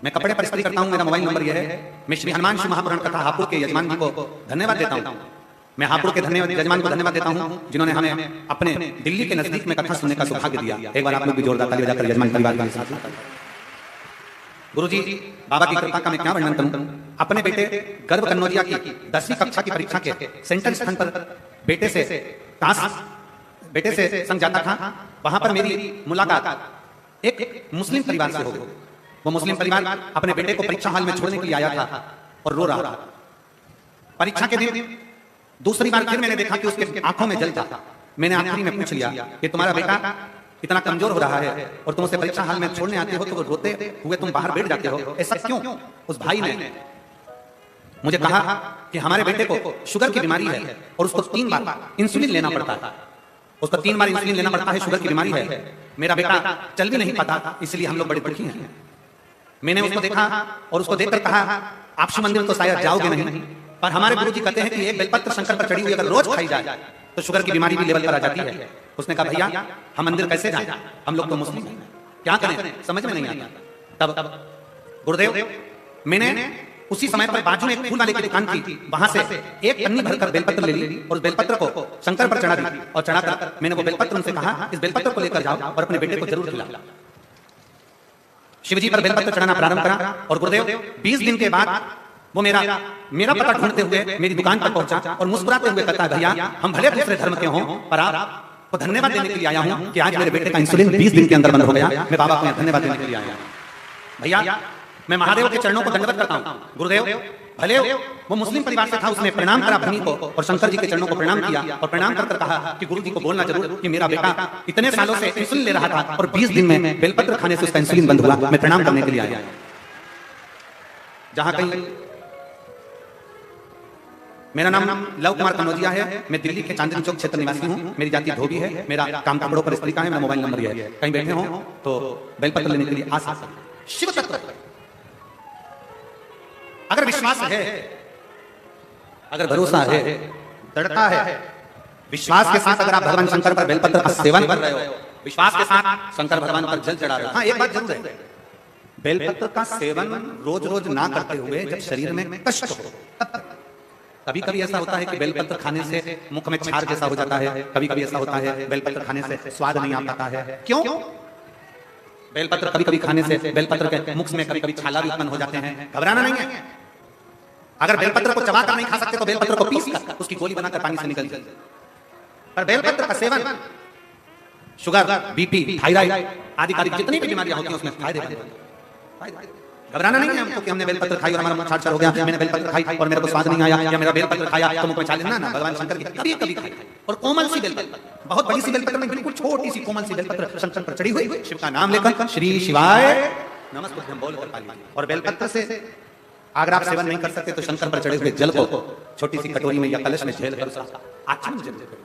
मैं कपड़े पर इस्त्री करता हूँ। मेरा मोबाइल नंबर यह है। मैं श्री हनुमान शिव महापुराण कथा हापुड़ के यजमान जी को धन्यवाद देता हूँ। मैं हापुड़ के यजमान को धन्यवाद देता हूँ जिन्होंने हमें अपने दिल्ली के नजदीक में कथा सुनने का सौभाग्य दिया। एक बार आप लोग भी जोरदार ताली बजाकर यजमान परिवार के साथ। गुरुजी बाबा की कृपा का मैं क्या वर्णन करूं। अपने बेटे गर्भ कन्नौजिया की 10वीं कक्षा की परीक्षा के सेंटर स्थान पर बेटे से संग जाता था। वहां पर मेरी मुलाकात एक मुस्लिम परिवार से हो गई। वो मुस्लिम परिवार अपने बेटे को परीक्षा हॉल में छोड़ने के लिए आया था और रो रहा था। परीक्षा के दिन दूसरी बार फिर मैंने देखा कि उसके आंखों में जल था। मैंने आखिरी में पूछ लिया कि तुम्हारा बेटा इतना कमजोर हो रहा है और तुम उसे परीक्षा हॉल में छोड़ने आते हो तो वो रोते हुए तुम बाहर बैठ जाते हो, ऐसा क्यों? उस भाई ने मुझे कहा कि हमारे बेटे को शुगर की बीमारी है और उसको 3 बार इंसुलिन लेना पड़ता है। उसको 3 बार इंसुलिन लेना पड़ता है, शुगर की बीमारी है। मेरा बेटा चल भी नहीं पाता, इसलिए हम लोग बड़े दुखी हैं। मैंने उसको देखा और उसको देखकर कहा आप शिव मंदिर तो शायद जाओगे नहीं, पर हमारे गुरुजी कहते हैं कि एक बेलपत्र शंकर पर चढ़ी हुई अगर रोज खाई जाए तो शुगर की बीमारी भी लेवल पर आ जाती है। उसने कहा भैया हम मंदिर कैसे जाएं, हम लोग तो मुस्लिम हैं, क्या करें, समझ में नहीं आता। तब गुरुदेव मैंने उसी समय पर बाजू में एक फूल वाले की दुकान थी, वहां से एक पन्नी भरकर बेलपत्र ले ली और उस बेलपत्र को शंकर पर चढ़ा दी और चढ़ाकर मैंने वो बेलपत्र उनसे कहा इस बेलपत्र को लेकर जाओ और अपने बेटे को जरूर खिलाओ। शिवजी पर बेलपत्र चढ़ाना प्रारंभ करा और गुरुदेव 20 दिन के बाद वो मेरा पता ढूंढते हुए मेरी दुकान पर पहुंचा और मुस्कुराते हुए कहता भैया हम भले दूसरे धर्म के हों पर आपको धन्यवाद देने के लिए आया हूं कि आज मेरे बेटे का इंसुलिन 20 दिन के अंदर बंद हो गया। मैं बाबा को धन्यवाद देने के लिए आया हूं। भैया मैं महादेव के चरणों को दंडवत करता हूं। गुरुदेव भले वो मुस्लिम परिवार से था, उसने प्रणाम करा भूमि को और शंकर जी के चरणों को प्रणाम किया और प्रणाम कर कहा कि गुरु जी को बोलना जरूर कि मेरा बेटा इतने सालों से इंसुलिन ले रहा था और 20 दिन में बेलपत्र खाने से उसका इंसुलिन बंद हुआ। मैं प्रणाम करने के लिए आया। जहां कहीं मेरा नाम लव कुमार कन्नौजिया है। मैं दिल्ली के चांदनी चौक क्षेत्र निवासी हूँ। मेरी जाति धोबी है। मेरा काम कपड़ों पर इस्त्री का है। मेरा मोबाइल नंबर यह है। कहीं बैठे हो तो बेलपत्र लेने के लिए आ सकते हैं। शिव तत्व अगर विश्वास है, अगर भरोसा है, दृढ़ता है, विश्वास के साथ अगर आप भगवान शंकर पर बेलपत्र का सेवन कर रहे हो, विश्वास के साथ शंकर भगवान पर जल चढ़ा रहे हो। हाँ एक बात जरूर है, बेलपत्र का सेवन रोज रोज ना करते हुए जब शरीर में कष्ट हो, कभी कभी ऐसा होता है कि बेलपत्र खाने से मुख में छार जैसा हो जाता है। कभी कभी ऐसा होता है बेलपत्र खाने से स्वाद नहीं आ पाता है। क्यों? बेलपत्र कभी कभी खाने से बेलपत्र के मुख में कभी कभी छाला भी उत्पन्न हो जाते हैं। घबराना नहीं है। अगर बेलपत्र को चबाकर नहीं खा सकते तो बेलपत्र को पीस कर उसकी गोली बनाकर पानी से निकल जाए। पर बेलपत्र का सेवन शुगर, बीपी, थायराइड आदि जितनी भी बीमारियां होती हैं उसमें फायदेमंद है। घबराना नहीं है हमको कि हमने बेलपत्र खाई और हमारा मुख छार हो गया, मैंने बेलपत्र खाई और मेरे को स्वाद नहीं आया, या मेरा बेलपत्र खाया तो मुख में छाल ना। भगवान शंकर की कभी कभी खाई और कोमल सी बेलपत्र, बहुत बड़ी सी बेलपत्र नहीं, बिल्कुल छोटी सी कोमल सी बेलपत्र शंकर पर चढ़ी हुई, शिव का नाम लेकर श्री शिवाय नमस्ते बोलकर पाली। और बेलपत्र से अगर आप सेवन नहीं कर सकते तो शंकर पर चढ़े हुए जल को छोटी सी कटोरी में या कलश में झेल कर आचमन जरूर करें।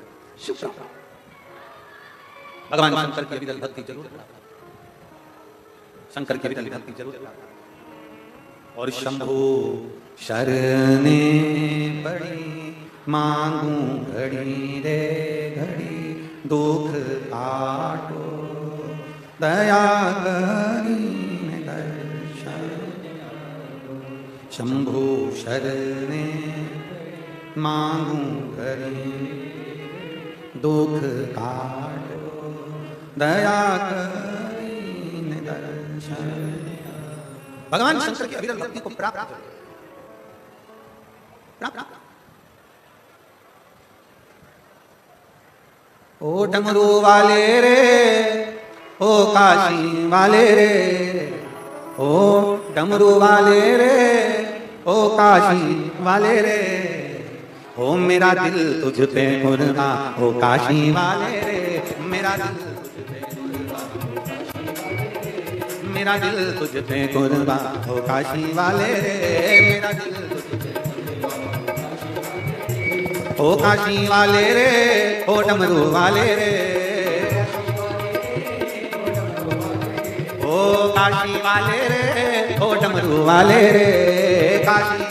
भगवान शंकर की अविरल भक्ति जरूर, शंकर की अविरल भक्ति जरूर। और शंभु शरणे पड़ी मांगू घड़ी रे घड़ी दुख काटो दया करी दर्शन। शंभु शरणे मांगू घड़ी दुख काटो दया करी दर्शन। भगवान शंकर की अविरल भक्ति को प्राप्त ओ डमरू वाले रे, ओ काशी वाले रे, ओ डमरू वाले रे, ओ काशी वाले रे, ओ मेरा दिल तुझ पे कुर्बान, ओ काशी वाले रे, मेरा दिल मेरा दिल तुझ पे कुर्बान, हो काशी वाले रे, मेरा दिल तुझ पे ओ काशी वाले रे, ओ डमरू वाले रे, ओ काशी वाले रे, ओ डमरू वाले रे, काशी।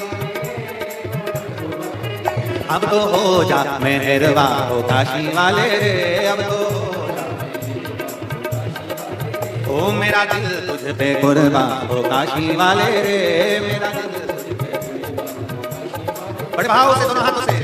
अब तो हो जा मेहरबा, ओ काशी वाले रे, अब तो हो जा। ओ मेरा दिल तुझ पे कुर्बा, ओ काशी वाले रे, मेरा दिल तुझ पे। बड़े भाव से दोनों हाथों से।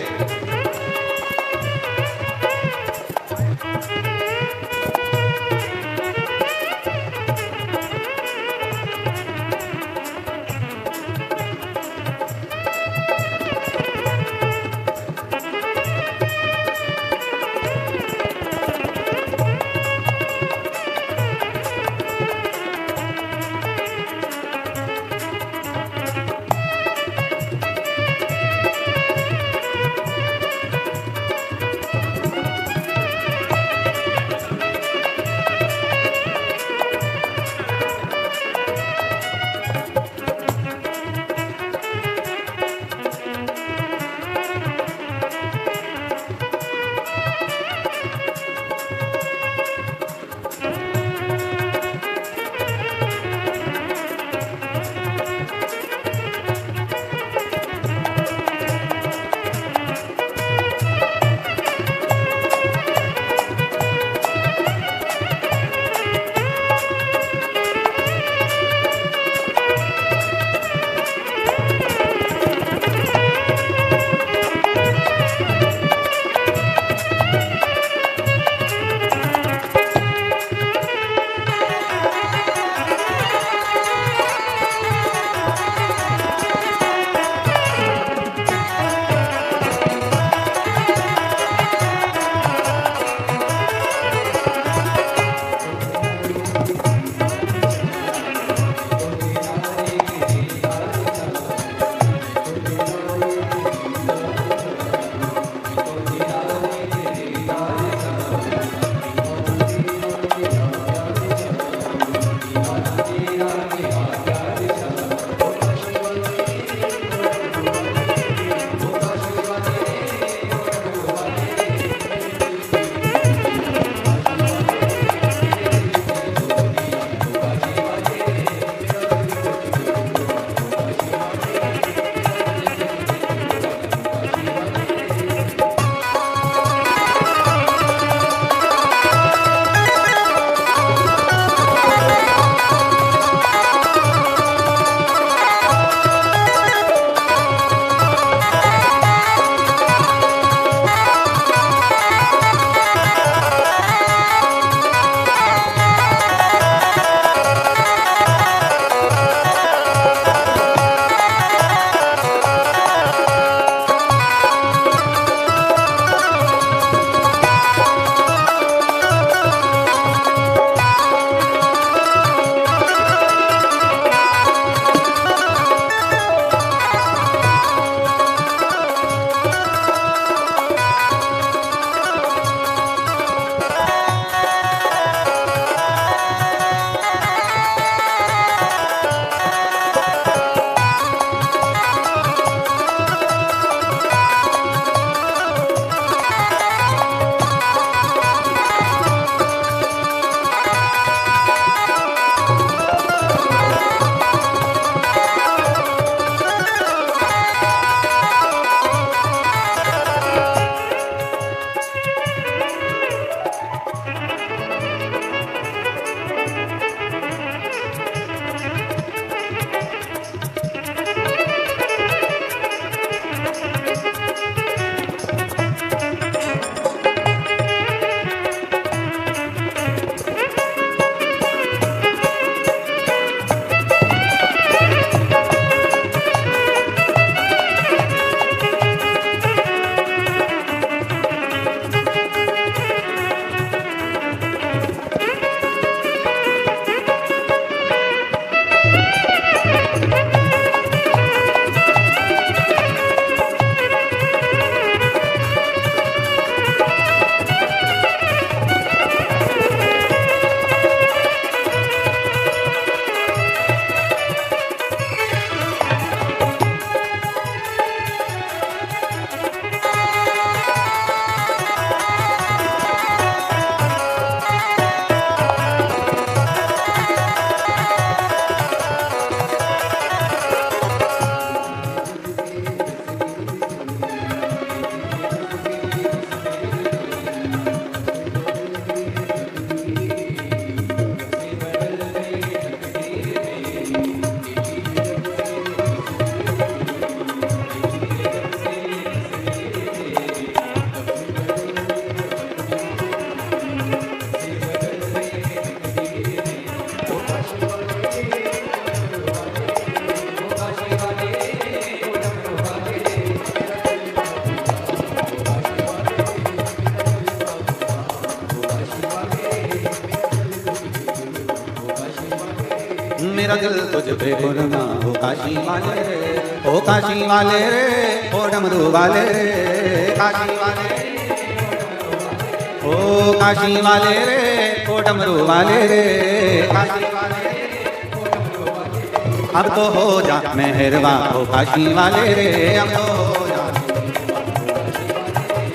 दिल तुझ पे कुर्बान हो काशी वाले रे, ओ काशी वाले रे, ओ डमरू वाले रे, काशी वाले रे, ओ काशी वाले रे, ओ डमरू वाले रे, काशी वाले रे, अब तो हो जा मेहरबान हो काशी वाले रे, अब तो हो जा,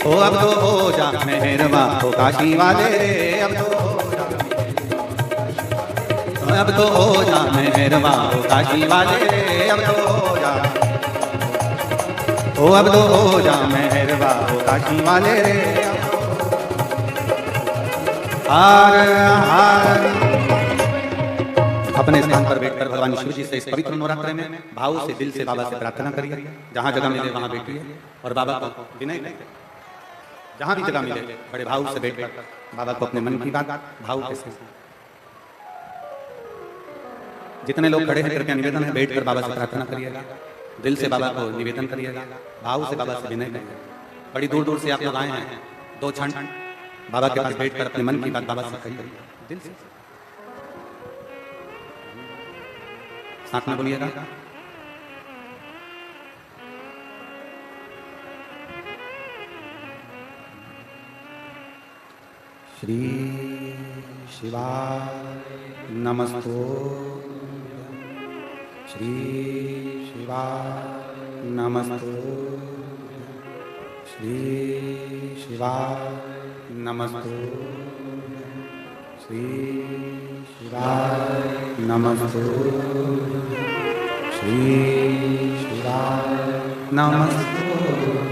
ओ अब तो हो जा मेहरबान हो काशी वाले रे, अब तो हो जा मेहरबान हो काशी वाले रे, अब तो हो जा, ओ अब तो हो जा मेहरबान हो काशी वाले रे, हार हार। अपने स्थान पर बैठकर भगवान शिव जी से इस पवित्र नवरात्र में भाव से दिल से बाबा से प्रार्थना करिए, जहाँ जगह मिले वहाँ बैठिए और बाबा को विनय जहाँ भी जगह मिले बड़े भाव से बैठकर बाबा को अपने मन की बात भाव के साथ। जितने लोग खड़े हैं कृपया निवेदन है बैठकर बाबा से प्रार्थना करिएगा, दिल से बाबा को निवेदन करिएगा, भाव से बाबा से विनय करिएगा। बड़ी दूर दूर से आप लोग आए हैं, 2 क्षण बाबा के पास बैठकर अपने मन की बात बाबा से कहिए दिल से, साथ में बोलिएगा। श्री शिवाय नमस्तुभ्यं, श्री शिवाय नमस्तुभ्यं, श्री शिवाय नमस्तुभ्यं, श्री शिवाय नमस्तुभ्यं, श्री शिवाय नमस्तुभ्यं।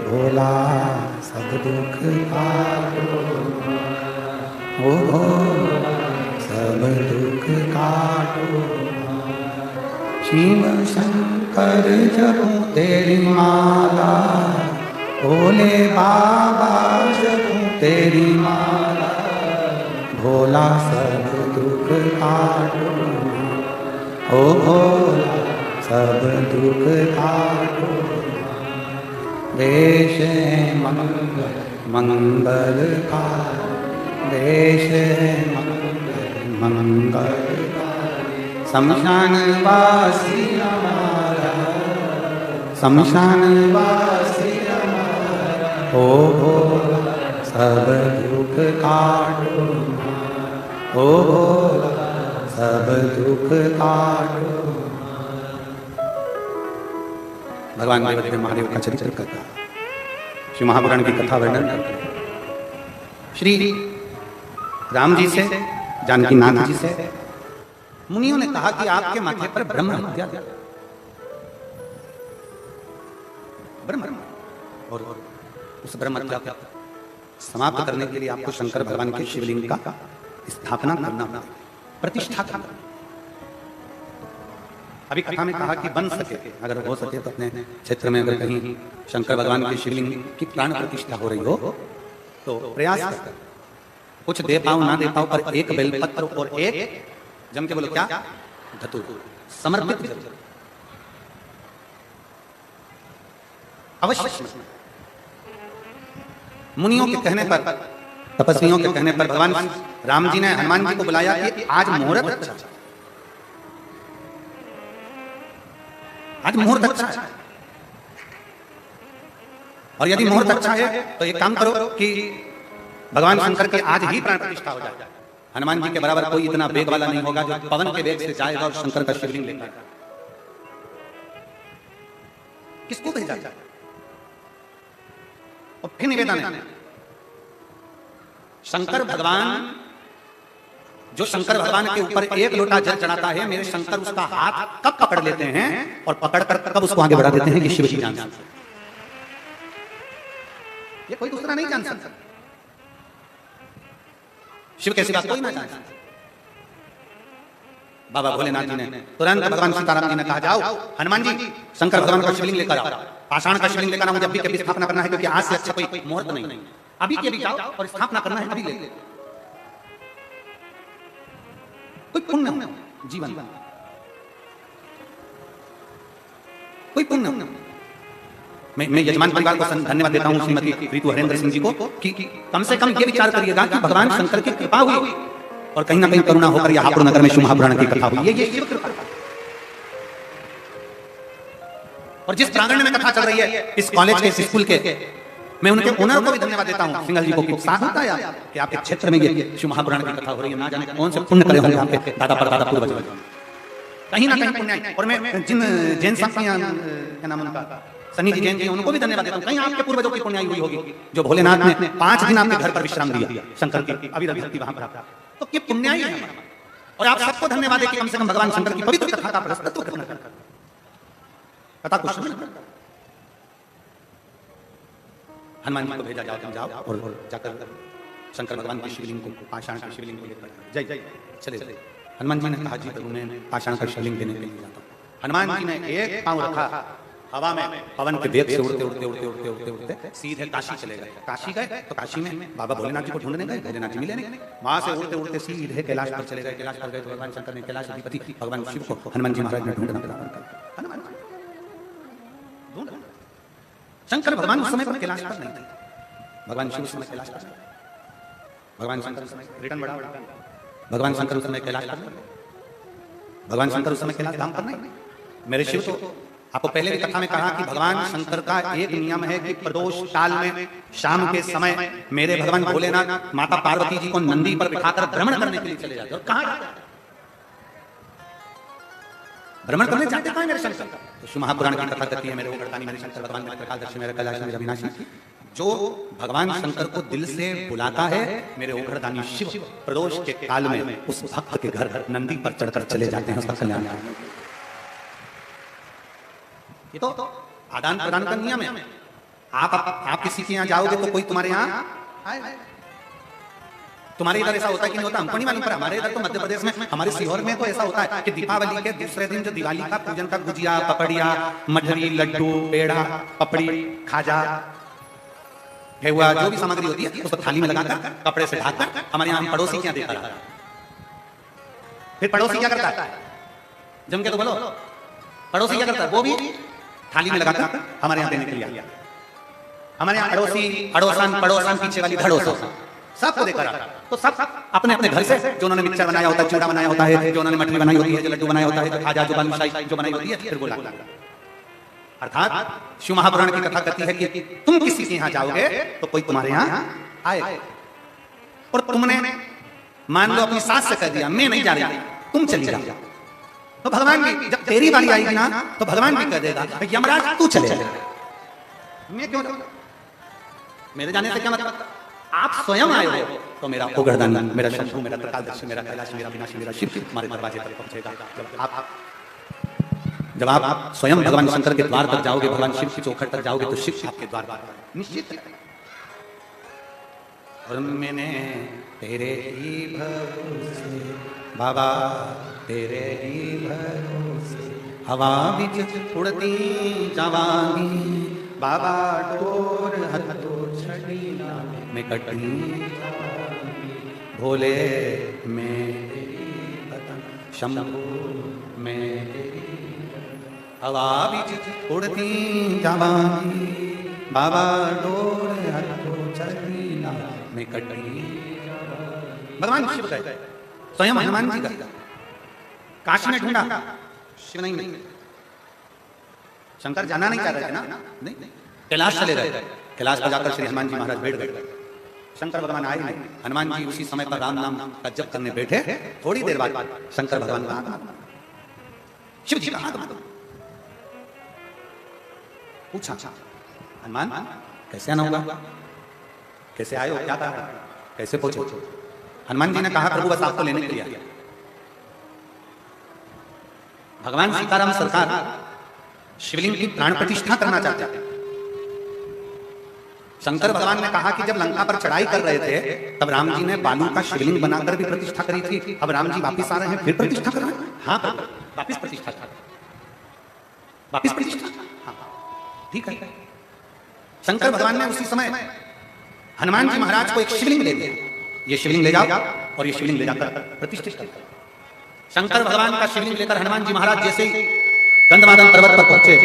भोला सब दुख काटो, ओ भोला सब दुख काटो, शिव शंकर जपूं तेरी माला, भोले बाबा जपूं तेरी माला, भोला सब दुख काटो, ओ भोला सब दुख काटो। देश मंगल मंगल का, देश मंगल मंगल का, शमशान वासी हमारा, शमशान वासी हमारा, ओ भोला सब दुख काटो, ओ भोला सब दुख काटो। भगवान देव महादेव का चरित्र कथा, श्री महापुराण की कथा वर्णन करते हैं। श्री राम जी से, जानकी नाथ जी से मुनियों ने कहा कि आपके माथे पर ब्रह्म हत्या, ब्रह्म, और उस ब्रह्म हत्या को समाप्त करने के लिए आपको शंकर भगवान के शिवलिंग का स्थापना करना, प्रतिष्ठा करना। अभी कथा में कहा कि बन सके, अगर हो सके तो अपने क्षेत्र में अगर कहीं शंकर भगवान के शिवलिंग की प्राण प्रतिष्ठा हो रही हो तो प्रयास कर, कुछ दे पाओ ना दे पाओ पर एक बेलपत्र और एक, जम के बोलो क्या, धतूर समर्पित जरूर अवश्य। मुनियों के कहने पर, तपस्वियों के कहने पर भगवान राम जी ने हनुमान जी को बुलाया कि आज मुहूर्त अच्छा, आज मुहूर्त अच्छा है, और यदि मुहूर्त अच्छा है तो एक काम करो कि भगवान शंकर की आज ही प्राण प्रतिष्ठा हो जाए। हनुमान जी के बराबर कोई इतना वेग वाला नहीं होगा जो पवन के वेग से जाएगा और शंकर का शिवलिंग लेगा। किसको भेजा जाए? और फिर निवेदन है, शंकर भगवान, जो शंकर भगवान के ऊपर एक लोटा जल चढ़ाता है, मेरे शंकर उसका हाथ कब पकड़ लेते हैं और पकड़कर कब उसको आगे बढ़ा देते हैं कि शिव जी जान सकते, ये कोई दूसरा नहीं जान सकता। शिव कैसी बात कोई ना जान सकता। बाबा भोलेनाथ जी ने तुरंत भगवान सीताराम जी ने कहा, जाओ हनुमान जी शंकर भगवान का शिवलिंग लेकर आओ, पाषाण का शिवलिंग लेकर आओ, मुझे अभी के अभी स्थापना करना है, क्योंकि आज से अच्छा कोई मुहूर्त नहीं, अभी के अभी जाओ और स्थापना करना है, अभी ले कोई पुण्य जीवन, कोई पुण्य। मैं यजमान परिवार को धन्यवाद देता हूं, श्रीमती ऋतु हरेंद्र सिंह जी को, कि कम से कम ये विचार करिएगा कि भगवान शंकर की कृपा हुई और कहीं ना कहीं करुणा होकर यह हापुड़ नगर में शिव महापुराण की कथा हुई। ये शिव कृपा। और जिस प्रांगण में कथा चल रही है इस कॉलेज के, इस स्कूल के, मैं उनके ओनर को भी धन्यवाद देता हूं, सिंघल जी को, कि उत्साह होता है कि आपके क्षेत्र में ये शिव महापुराण की कथा हो रही है। ना जाने कौन से पुण्य करे होंगे आपके दादा परदादा पूर्वज, कहीं ना कहीं पुण्य है। और मैं जिन जैन साहब क्या नाम उनका, सनी जी जैन जी, उनको भी धन्यवाद देता हूं। कहीं आपके पूर्वजों की पुण्याई हुई होगी जो भोलेनाथ ने 5 दिन आपके घर पर विश्राम दिया, शंकर की अविरत भक्ति वहां पर, तो ये पुण्याई है। और आप सबको धन्यवाद है कि कम से कम भगवान शंकर की पवित्र कथा का प्रस्तुत करना, कथा कुछ हनुमान जी को भेजा, जाओ तुम जाओ और जाकर शंकर भगवान की शिवलिंग को, पाषाण की शिवलिंग को लेकर जय जय चले। हनुमान जी ने कहा जी प्रभु मैं पाषाण का शिवलिंग देने के लिए जाता हूँ। हनुमान जी ने एक पांव रखा हवा में, पवन के वेग से उड़ते उड़ते उड़ते उड़ते उड़ते उड़ते सीधे काशी चले गए। काशी गए तो काशी में बाबा भोलेनाथ जी को ढूंढने गए, भोलेनाथ जी मिले नहीं। वहां से उड़ते उड़ते सीधे कैलाश पर चले गए। कैलाश पर गए तो भगवान शंकर ने, कैलाश अधिपति भगवान शिव को हनुमान जी महाराज ने ढूंढना प्रारंभ कर। हनुमान शंकर भगवान उस समय पर कैलाश पर नहीं थे, भगवान शिव उस समय कैलाश पर, भगवान शंकर उस समय रिटर्न बढ़ा, भगवान शंकर उस समय कैलाश पर, भगवान शंकर उस समय कैलाश धाम पर नहीं। मेरे शिव तो आपको पहले भी कथा में कहा कि भगवान शंकर का एक नियम है कि प्रदोष काल में शाम के समय मेरे भगवान भोलेनाथ माता पार्वती जी को नंदी पर बिठाकर भ्रमण करने के लिए चले जाते। और कहां जाते? भ्रमण करने जाते कहां मेरे शंकर? तो शिव महापुराण की कथा कहती है मेरे ओगरदानी, मेरे शंकर भगवान, मेरे त्रिकालदर्शी, मेरे कैलाश, मेरे अविनाशी, जो भगवान शंकर को दिल से बुलाता है, मेरे ओगरदानी शिव प्रदोष के काल में उस भक्त के घर नंदी पर चढ़कर चले जाते हैं उसका कल्याण। ये तो आदान प्रदान का नियम है। आप किसी के यहाँ जाओगे तो कोई तुम्हारे यहाँ आए। तुम्हारे इधर ऐसा होता है कि नहीं होता हमको नहीं मालूम, पर हमारे इधर तो मध्य प्रदेश में, हमारे सीहोर में तो ऐसा होता है कि दीपावली के दूसरे दिन जो दिवाली का पूजन का गुजिया, पपड़िया, मठरी, लड्डू, पेड़ा, पपड़ी, खाजा, ठेकुआ, जो भी सामग्री होती है उसको थाली में लगाकर कपड़े से ढककर हमारे यहाँ पड़ोसी क्या देखा रहा है। फिर पड़ोसी क्या करता है? जम के तो बोलो, पड़ोसी क्या करता है? वो भी थाली में लगाकर हमारे यहाँ देने के लिए। हमारे यहाँ पड़ोसी, पड़ोसन पीछे वाली धड़ोसा सबको देकर आता। तो सब अपने अपने घर से जो उन्होंने मिक्सचर बनाया होता है, चूड़ा बनाया होता है, जो उन्होंने मठरी बनाई होती है, जो लड्डू बनाया होता है, जो खाजा, जो बालूशाही जो बनाई होती है, फिर बोला। अर्थात शिव महापुराण की कथा कहती है कि तुम किसी के यहाँ जाओगे तो कोई तुम्हारे यहाँ आए। और तुमने मान लो अपनी सास से कह दिया मैं नहीं जा रही, तुम चली जाओ, तो भगवान भी जब तेरी बारी आएगी ना तो भगवान भी कह देगा यमराज तू चले जा। मैं क्यों जाऊं? मेरे जाने से क्या मतलब? आप स्वयं आए हो तो मेरा ओगरदानी, मेरा शंभु, मेरा त्रिकालदर्शी, मेरा कैलाश, मेरा विनाशी, मेरा शिव हमारे दरवाजे तक पहुंचेगा। जब आप स्वयं भगवान शंकर के द्वार तक जाओगे, भगवान शिव की चौखट तक जाओगे तो शिव आपके द्वार पर निश्चित है। और मैंने तेरे ही भरोसे बाबा, तेरे ही भरोसे हवा बिच उड़ती जवानी बाबा, डोर हथो छड़ी में कटी भोले में शंभू में हवा बिच उड़ती जवानी बाबा, डोर हथो छड़ी में कटी। भगवान शिव गए, स्वयं हनुमान जी गए, काशी में ढूंढा, शिव नहीं मिले। शंकर जाना नहीं चाह रहे थे ना, नहीं, कैलाश चले गए। कैलाश पर जाकर श्री हनुमान जी महाराज बैठ गए। शंकर भगवान आए नहीं। हनुमान जी उसी समय पर राम नाम का जप करने बैठे। थोड़ी देर बाद शंकर भगवान का आगमन, शिव जी का आगमन। पूछा हनुमान कैसे आना होगा, कैसे आए हो, क्या कहा, कैसे पहुंचे? हनुमान जी ने कहा प्रभु बस आपको लेने के लिए आया। भगवान सीताराम सरकार शिवलिंग की प्राण प्रतिष्ठा करना चाहते थे। शंकर भगवान ने कहा कि जब लंका पर चढ़ाई कर रहे थे तब राम जी ने बालू का शिवलिंग बनाकर भी प्रतिष्ठा करी थी। अब राम जी वापिस आ रहे हैं, फिर प्रतिष्ठा कर रहे हैं। हाँ, वापिस प्रतिष्ठा, वापिस प्रतिष्ठा, हाँ ठीक है। शंकर भगवान ने उसी समय हनुमान जी महाराज को एक शिवलिंग दे दिया, ये शिवलिंग ले जाओ और ये शिवलिंग ले जाकर प्रतिष्ठित कर। शंकर भगवान का शिवलिंग लेकर हनुमान जी महाराज जैसे ही गंधमादन पर्वत पर पहुंचे,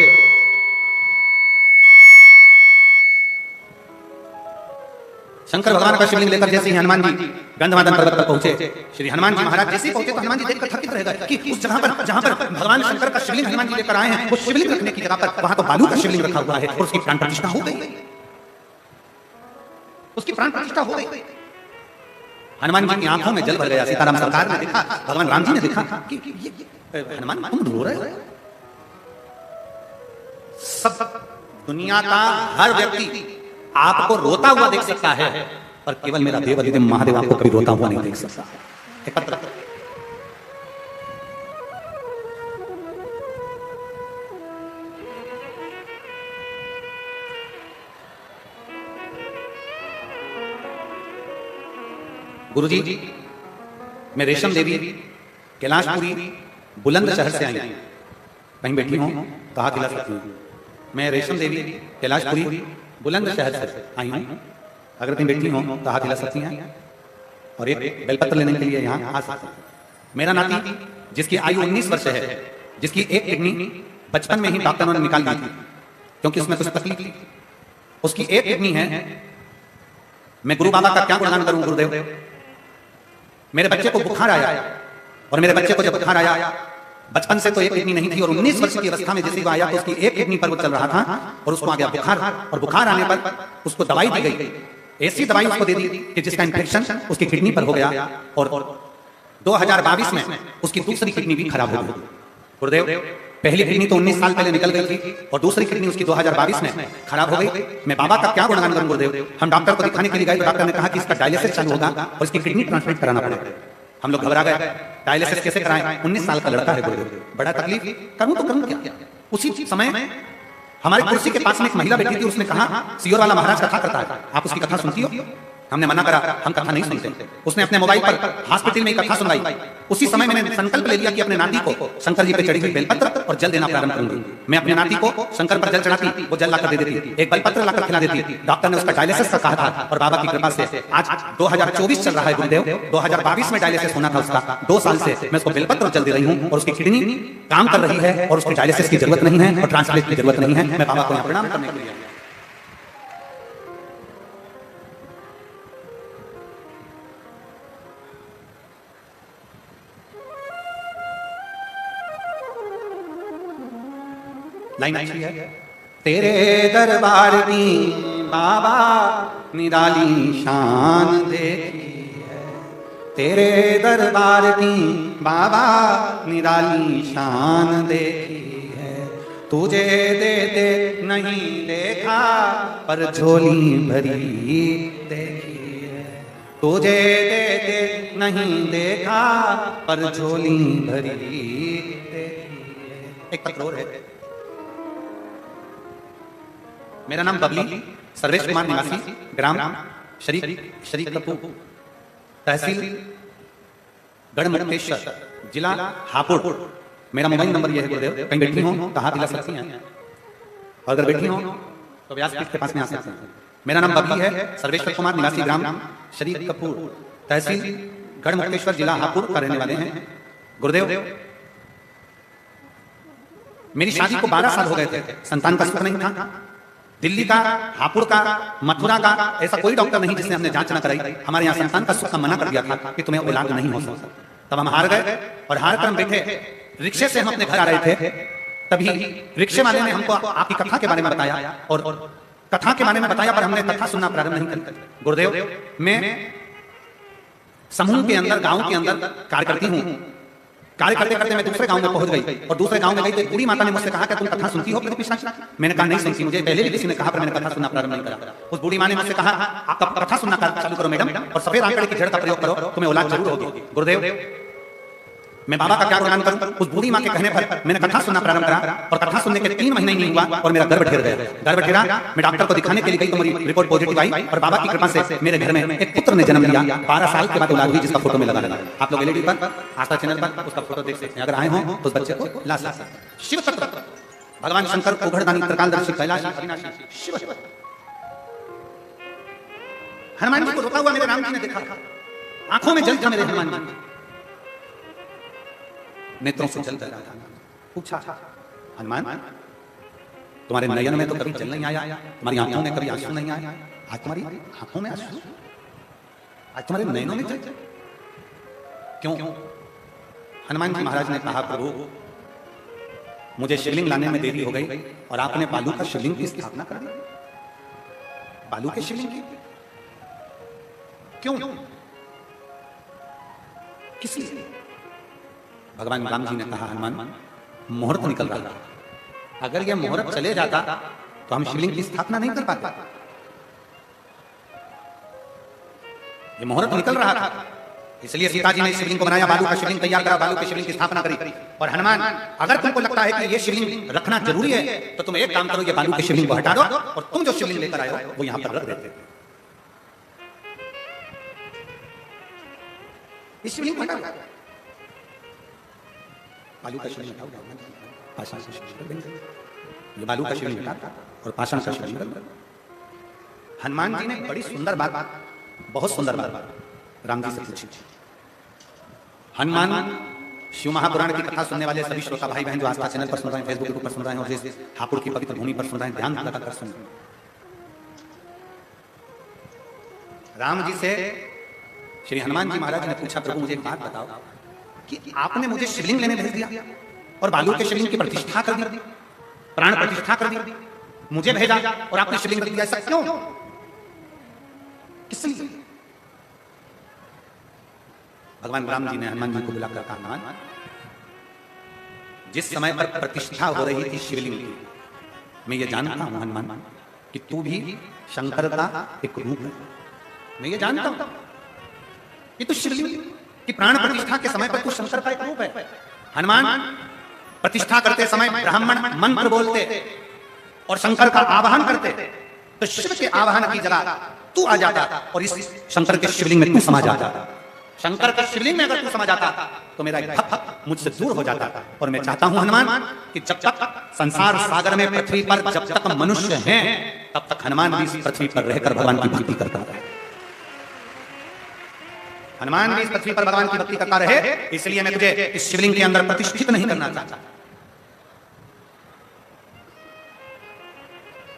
शंकर भगवान का शिवलिंग लेकर जैसे ही हनुमान जी गंधमादन पर्वत पर पहुंचे, श्री हनुमान जी महाराज जैसे ही पहुंचे तो हनुमान जी देखकर थकित रह गए कि उस जगह पर जहां पर भगवान शंकर का शिवलिंग हनुमान जी लेकर आए हैं, वो शिवलिंग रखने की जगह पर वहां तो बालू का शिवलिंग रखा हुआ है और उसकी प्राण प्रतिष्ठा हो गई, उसकी प्राण प्रतिष्ठा हो गई। हनुमान जी की आंखों में जल भर गया। सीताराम सरकार ने देखा, भगवान राम जी ने देखा कि हनुमान तुम रो रहे हो। सब दुनिया का हर व्यक्ति आपको रोता हुआ देख सकता है, पर केवल मेरा देवाधिदेव महादेव आपको कभी रोता हुआ नहीं देख सकता। एकत्र गुरुजी, मैं रेशम देवी कैलाशपुरी बुलंद शहर से आई, कहीं बैठी हूं कहा खिला सकती हूं। मैं रेशम देवी कैलाशपुरी बुलंद शहर से आई हूं, अगर कहीं बैठी हूं तो हाथ हिला सकती हैं और एक बेलपत्र लेने के लिए यहाँ आ सकती हैं। मेरा नाती जिसकी आयु 19 वर्ष है, जिसकी एक किडनी बचपन में ही डॉक्टरों ने निकाल दी थी क्योंकि उसमें कुछ तकलीफ थी, उसकी एक किडनी है। मैं गुरु बाबा का क्या गुणगान करूं गुरुदेव। मेरे बच्चे को बुखार आया और मेरे बच्चे को जब बुखार आया, बचपन से तो एक किडनी नहीं थी और 19 वर्ष की अवस्था में जैसे वो आया तो उसकी एक किडनी पर वो चल रहा था और उसको आ गया बुखार, और बुखार आने पर उसको दवाई दी गई, ऐसी दवाई उसको दे दी कि जिसका इन्फेक्शन उसकी किडनी पर हो गया और 2022 में उसकी दूसरी किडनी भी खराब हो गई। गुरुदेव, पहली किडनी तो 19 साल पहले निकल गई थी और दूसरी किडनी उसकी 2022 में खराब हो गई। मैं बाबा का क्या गुणगान करूं गुरुदेव। हम डॉक्टर को दिखाने के लिए गए तो डॉक्टर ने कहा कि इसका डायलिसिस चालू होगा और इसकी किडनी ट्रांसप्लांट कराना पड़ेगा। हम लोग घबरा गए, डायलिसिस कैसे कराएं, 19 साल का लड़का है गुरुदेव, बड़ा तकलीफ, करूं तो करूं क्या। उसी समय हमारी कुर्सी के पास में एक महिला बैठी थी, उसने कहा सियोर वाला महाराज कथा करता है, आप उसकी कथा सुनती हो। हमने मना करा, हम कथा नहीं सुनते। उसने अपने मोबाइल पर हॉस्पिटल में कथा सुनाई। उसी समय मैंने संकल्प ले लिया कि अपने नाती को शंकर जी पे चढ़ी हुई बेलपत्र और जल देना प्रारंभ करूंगी। मैं अपने नाती को शंकर पर जल चढ़ाती, वो जल लाकर दे देती, एक बेलपत्र लाकर खिला देती। डॉक्टर ने उसका डायलिसिस का कहा था और बाबा की कृपा से आज 2024 चल रहा है गुरुदेव, 2022 में डायलिसिस होना था उसका। 2 साल से मैं उसको बेलपत्र और जल दे रही हूँ और उसकी किडनी काम कर रही है और उसको डायलिसिस की जरूरत नहीं है और ट्रांसप्लांट की जरूरत नहीं है। मैं बाबा को प्रणाम करने के लिए लाइन अच्छी है। तेरे दरबार की बाबा निराली शान देखी है, तेरे दरबार की बाबा निराली शान देखी है। तुझे देते नहीं देखा पर झोली भरी देखी है, तुझे देते नहीं देखा पर झोली भरी देखी है। एक पत्र है। मेरा नाम बबली सर्वेश कुमार निवासी, ग्राम शरीफ कपूर, तहसील गढ़मुक्तेश्वर, जिला हापुड़। मेरा मोबाइल नंबर यह है गुरुदेव, कहीं बैठी हो तो हाथ हिला सकती हैं, अगर बैठी हो तो व्यासपीठ के पास में आ सकते हैं। मेरा नाम बबली है, सर्वेश्वर कुमार निवासी, ग्राम शरीफ कपूर, तहसील गढ़मुक्तेश्वर, जिला हापुड़ का रहने वाले हैं। गुरुदेव, मेरी शादी को 12 साल हो गए थे, संतान का सुख नहीं था। दिल्ली का, हापुड़ का, मथुरा का ऐसा कोई डॉक्टर नहीं जिसने हमने जांच न कराई। हमारे यहाँ संतान का सुख का मना कर दिया था कि तुम्हें औलाद नहीं हो सकता। तब हम हार गए और हार कर हम बैठे, रिक्शे से हम अपने घर आ रहे थे, तभी रिक्शे वाले ने हमको आपकी कथा के बारे में बताया और कथा के बारे में बताया, पर हमने कथा सुनना प्रारंभ नहीं किया। गुरुदेव, मैं समूह के अंदर, गांव के अंदर कार्य करती हूँ। कार्य करते करते मैं दूसरे गांव में पहुंच गई और दूसरे गांव में गई तो बूढ़ी माता ने मुझसे कहा कि तुम कथा सुनती हो पिशाच? मैंने कहा नहीं सुनती, मुझे पहले भी किसी ने कहा पर मैंने कथा सुनना प्रारंभ नहीं करा। उस बूढ़ी माँ ने मुझसे कहा आप कथा सुनना चालू करो मैडम और सफेद आंकड़े की जड़ का प्रयोग करो, तुम्हें औलाद जरूर होगी। गुरुदेव, मैं बाबा का क्या गुणगान करूं। उस बूढ़ी माँ के कहने पर मैंने कथा सुनना प्रारंभ करा और कथा सुनने के 3 महीने नहीं हुआ और मेरा गर्भ ढेर गया। गर्भ ढेरा, मैं डॉक्टर को दिखाने के लिए गई तो मेरी रिपोर्ट पॉजिटिव आई और बाबा की कृपा से मेरे घर में एक पुत्र ने जन्म लिया। 12 साल के बाद औलाद हुई, जिसका फोटो में लगा लगा। आप लोग एलईडी पर आस्था चैनल पर उसका फोटो देख सकते हैं, अगर आए हो तो उस बच्चे को ला सकते हैं। शिव तत्व भगवान शंकर उघड़दानी त्रिकालदर्शी कैलाशी अविनाशी शिव। हनुमान जी को रोता हुआ मेरे राम जी ने देखा, आंखों में जल था मेरे हनुमान जी, नेत्रों से जल बह रहा था। पूछा हनुमान, तुम्हारे नयन में तो कभी जल नहीं आया, तुम्हारी आंखों में कभी आंसू नहीं आया, आज तुम्हारी आंखों में आंसू, आज तुम्हारे नैनों में जल। क्यों? हनुमान जी महाराज ने कहा, प्रभु मुझे शिवलिंग लाने में देरी हो गई और आपने बालू का शिवलिंग की स्थापना कर दी। बालू के शिवलिंग की क्यों? किस लिए? भगवान राम जी ने कहा, हनुमान मुहूर्त निकल रहा था, अगर यह मुहूर्त चले जाता तो हम शिवलिंग की स्थापना नहीं कर पाते। ये मुहूर्त निकल रहा था, इसलिए सीता जी ने शिवलिंग को बनाया, बालू का शिवलिंग तैयार करा, बालू के शिवलिंग की स्थापना करी। और हनुमान, अगर तुमको लगता है कि ये शिवलिंग रखना जरूरी है तो तुम एक काम करो, ये बालू के शिवलिंग को हटा दो और तुम जो शिवलिंग लेकर आए हो वो यहां पर रख देते। इस शिवलिंग को हटा दो, बालू का शिवलिंग हटाओ, पाषाण का शिवलिंग, ये बालू का शिवलिंग हटा और पाषाण का शिवलिंग। हनुमान जी ने बड़ी सुंदर बात, बहुत सुंदर बात राम जी से पूछी। हनुमान शिव महापुराण की कथा सुनने वाले सभी श्रोता भाई बहन जो आस्था चैनल पर सुन रहे हैं, फेसबुक ग्रुप पर सुन रहे हैं और जिस हापुड़ की पवित्र भूमि पर सुन रहे हैं, ध्यान लगाकर सुन। राम जी से श्री हनुमान जी महाराज ने पूछा, प्रभु मुझे एक बात बताओ कि आपने मुझे शिवलिंग लेने भेज दिया और बालू के शिवलिंग की प्रतिष्ठा कर दी, प्राण प्रतिष्ठा कर दी, मुझे भेजा और आपने शिवलिंग रख दिया, ऐसा क्यों? किस लिए? भगवान राम जी ने हनुमान जी को बुलाकर कहा, हनुमान जिस समय पर प्रतिष्ठा हो रही थी शिवलिंग की, मैं ये जानता हूं हनुमान कि तू भी शंकर का एक रूप है। मैं ये जानता हूं कि तू शिवलिंग की प्राण प्रतिष्ठा के समय पर तू शंकर का एक रूप है। हनुमान, प्रतिष्ठा करते समय ब्राह्मण मंत्र बोलते और शंकर का आवाहन करते तो शिव के आवाहन की जगह तू आ जाता और इस शंकर के शिवलिंग में तू समा जाता। शंकर के शिवलिंग में अगर तू समा जाता तो मेरा एक भक्त मुझसे दूर हो जाता। और मैं चाहता हूं हनुमान कि जब तक संसार सागर में पृथ्वी पर जब तक मनुष्य हैं तब तक हनुमान भी इस पृथ्वी पर रहकर भगवान की भक्ति करता रहे। हनुमान भी इस पृथ्वी पर भगवान की भक्ति करता रहे, इसलिए मैं तुझे इस शिवलिंग के अंदर प्रतिष्ठित नहीं करना चाहता।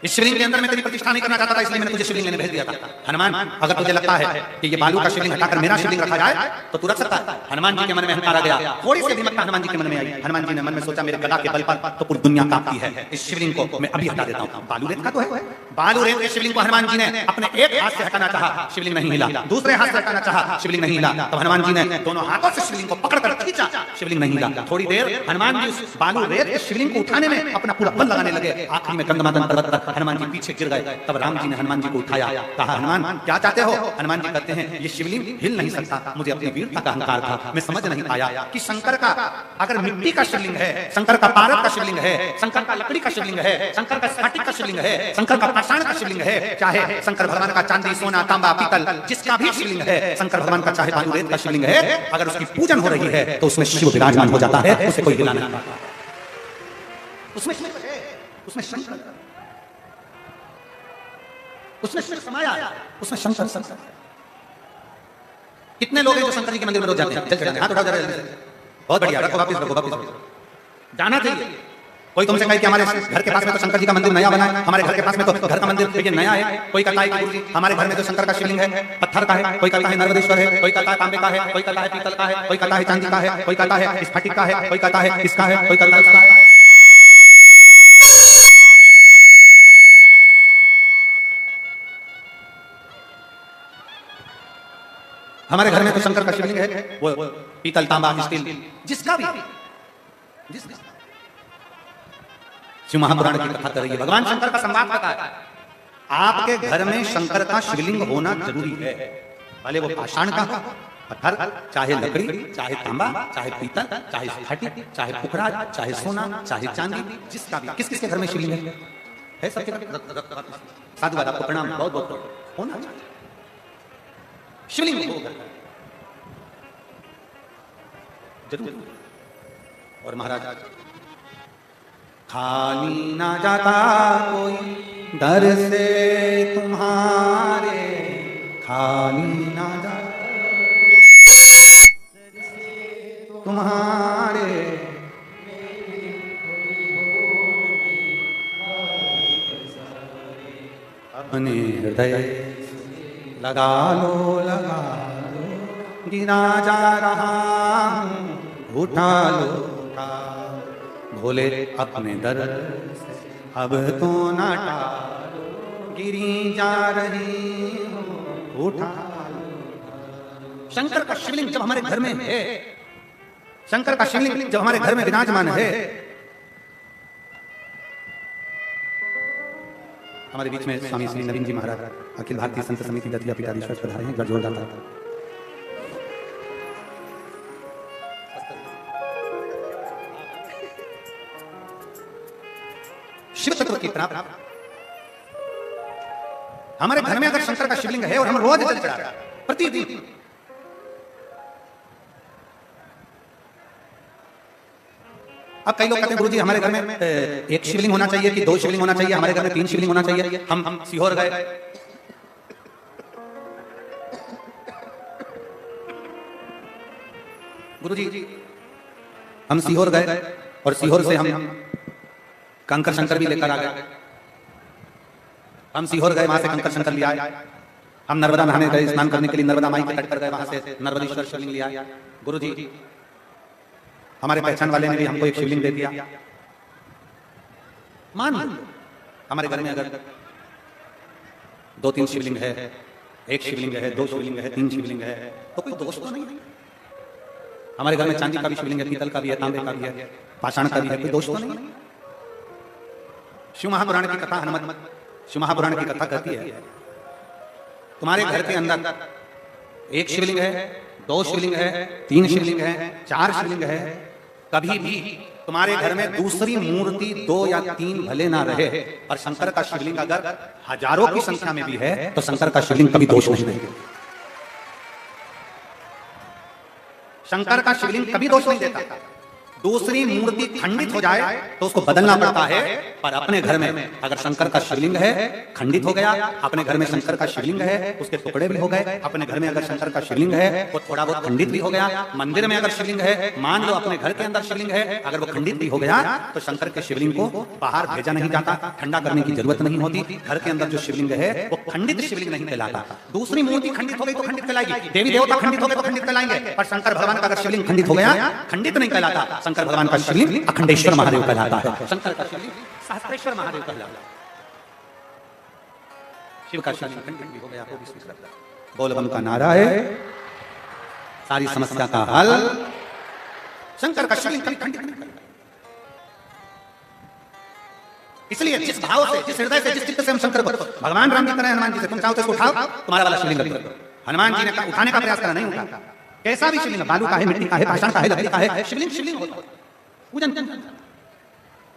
इस शिवलिंग के अंदर मैं तेरी प्रतिष्ठा नहीं करना चाहता था, इसलिए मैंने तुझे शिवलिंग लेने भेज दिया था। हनुमान, अगर तुझे लगता है कि ये बालू का शिवलिंग हटाकर मेरा शिवलिंग रखा जाए तो तू रख सकता है। हनुमान जी के मन में अहंकार आ गया, थोड़ी सी अधिमतता हनुमान जी के मन में आई। हनुमान जी ने मन में सोचा, मेरे गदा के बल पर तो पूरी दुनिया कांपती है, इस शिवलिंग को मैं अभी हटा देता हूं। बालू रेत का तो है। बालू रेत के शिवलिंग को हनुमान जी ने अपने एक हाथ से हटाना चाहा, शिवलिंग नहीं हिला। दूसरे हाथ से हटाना चाहा, शिवलिंग नहीं हिला। तब हनुमान जी ने दोनों हाथों से शिवलिंग को पकड़कर खींचा, शिवलिंग नहीं हिला। थोड़ी देर हनुमान जी उस बालू रेत के शिवलिंग को उठाने में अपना पूरा बल लगाने लगे। आखिरी में गंगमादन पर्वत पर हनुमान जी पीछे गिर गए। तब राम जी ने हनुमान जी को उठाया, कहा, हनुमान क्या चाहते हो? हनुमान जी कहते हैं, ये शिवलिंग हिल नहीं सकता, मुझे अपनी वीरता का अहंकार था, मैं समझ नहीं पाया कि शंकर का अगर मिट्टी का शिवलिंग है, शंकर का पारद का शिवलिंग है, शंकर का लकड़ी का शिवलिंग है, शंकर का स्फटिक का शिवलिंग है, शंकर का पाषाण का शिवलिंग है, चाहे शंकर भगवान का चांदी सोना तांबा पीतल जिसका भी शिवलिंग है, शंकर भगवान का चाहे बालू रेत का शिवलिंग है, अगर उसकी पूजन हो रही है तो उसमें शिव विराजमान हो जाता है, उसे कोई हिला नहीं पाता। उसमें शंकर, उसमें शिव समाया, उसमें शंकर। कितने लोग हैं जो शंकर जी के मंदिर में रोज जाते हैं? हाथ उठाओ जरा जल्दी से। बहुत बढ़िया, रखो वापस रखो। जाना चाहिए। कोई तुमसे कहे कि हमारे घर के पास में तो शंकर जी का मंदिर नया बना है, हमारे घर के पास में तो घर का मंदिर ये नया है। कोई कहता है कि गुरुजी हमारे घर में तो शंकर का शिवलिंग है, पत्थर का है, कोई कहता है नर्मदेश्वर है, कोई कहता है तांबे का है, कोई कहता है पीतल का है, कोई कहता है चांदी का है, कोई कहता है स्फटिक का है, कोई कहता है इसका है, कोई कहता है उसका है। हमारे घर में तो शंकर का शिवलिंग है, वो पीतल तांबा स्टील जिसका भी शिव महापुराण की कथा कर रही है, भगवान शंकर का संवाद करता है। आपके घर में शंकर का शिवलिंग होना जरूरी है, भले वो पाषाण का हो, पत्थर, चाहे लकड़ी, चाहे तांबा, चाहे पीतल, चाहे स्फटिक, चाहे पुखराज, चाहे सोना, चाहे चांदी, जिसका भी। किस किस के घर में शिवलिंग है? सबके घर। साधुवाद, आपको प्रणाम, बहुत बहुत होना चाहिए शिवलिंग होगा जरूर। और महाराज, खाली ना जाता कोई दर से तुम्हारे, खाली ना जाता तुम्हारे, अपने हृदय लगा लो, गिरा जा रहा हूँ, उठा लो, भोले अपने दर से अब तो ना टालो, गिरी जा रही हूँ, उठा लो। शंकर का शिवलिंग जब हमारे घर में है, शंकर का शिवलिंग जब हमारे घर में विराजमान है, हमारे बीच में स्वामी श्री नवीन जी महाराज अखिल भारतीय संत समिति दतिया पीठाधीश्वर पधारे हैं। गढ़जोड़ दाता शिव तत्व की प्राप्ति हमारे घर में अगर शंकर का शिवलिंग है और हम रोज जल चढ़ा रहे हैं प्रतिदिन, अब कई लोग कहते हैं गुरुजी हमारे घर में एक शिवलिंग होना चाहिए कि दो शिवलिंग होना चाहिए, हमारे घर में 3 शिवलिंग होना चाहिए। हम सीहोर गए, गुरुजी हम सीहोर गए और सीहोर से हम कंकर शंकर भी लेकर आ गए। हम सीहोर गए, वहां से कंकर शंकर ले आए। हम नर्मदा नहाने गए, स्नान करने के लिए नर्मदा माई के तट पर गए, वहां से नर्मदेश्वर शिवलिंग ले आए। गुरुजी हमारे पहचान वाले ने भी हमको एक शिवलिंग दे दिया। मान लो हमारे घर में अगर 2-3 शिवलिंग है, एक शिवलिंग है, 2 शिवलिंग है, 3 शिवलिंग है, तो कोई दोष तो नहीं है। हमारे घर में चांदी का भी शिवलिंग है, पीतल का भी है, तांबे का भी है, पाषाण का भी है, कोई दोष तो नहीं है। शिव महापुराण की कथा, हनुमत शिव महापुराण की कथा कहती है तुम्हारे घर के अंदर 1 शिवलिंग है, 2 शिवलिंग है, 3 शिवलिंग है, 4 शिवलिंग है, कभी भी तुम्हारे घर में दूसरी मूर्ति 2 या 3 भले ना रहे, और शंकर का शिवलिंग अगर हजारों की संख्या में भी है तो शंकर का शिवलिंग कभी दोष नहीं देगा। शंकर का शिवलिंग कभी दोष नहीं देता। दूसरी मूर्ति खंडित हो जाए तो उसको बदलना पड़ता है, पर अपने घर में अगर शंकर का शिवलिंग है, खंडित हो गया, अपने घर में शंकर का शिवलिंग है, उसके टुकड़े भी हो गए, अपने घर में अगर शंकर का शिवलिंग है वो थोड़ा बहुत खंडित भी हो गया, मंदिर में अगर शिवलिंग है, मान लो अपने घर के अंदर शिवलिंग है, अगर वो खंडित भी हो गया तो शंकर के शिवलिंग को बाहर भेजा नहीं जाता, ठंडा करने की जरूरत नहीं होती। घर के अंदर जो शिवलिंग है वो खंडित शिवलिंग नहीं कहलाता। दूसरी मूर्ति खंडित हो गई तो खंडित कहलाएगी, देवी देवता खंडित हो गए तो खंडित कहलाएंगे, पर शंकर भगवान का अगर शिवलिंग खंडित हो गया खंडित नहीं कहलाता। शंकर भगवान का शिवलिंग अखंडेश्वर महादेव कहलाता है, शंकर का शिवलिंग सहस्त्रेश्वर महादेव कहलाता है। शिव का शिवलिंग खंडित भी हो गया तो भी स्वीकार करता है। बोल बम का नारा है, सारी समस्या का हल। शंकर का शिवलिंग कभी खंडित नहीं करता। इसलिए जिस भाव से, जिस हृदय से, जिस चित्त से हम शंकर को, भगवान राम जी करें हनुमान जी से, तुम चाहो तो इसको उठाओ, तुम्हारा वाला शिवलिंग रख दो। हनुमान जी ने उठाने का प्रयास करा, नहीं उठा। कैसा भी शिवलिंग, बालू का है, मिट्टी का है, पाषाण का है, लकड़ी का है, शिवलिंग शिवलिंग होता है, पूजन।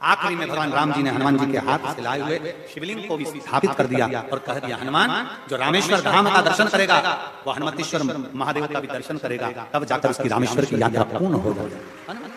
आखिरी में भगवान राम जी ने हनुमान जी के हाथ से लाए हुए शिवलिंग को भी स्थापित कर दिया और कह दिया, हनुमान जो रामेश्वर धाम का दर्शन करेगा वो हनुमतेश्वर महादेव का भी दर्शन करेगा, तब जाकर उसकी रामेश्वर की यात्रा पूर्ण हो जाएगी।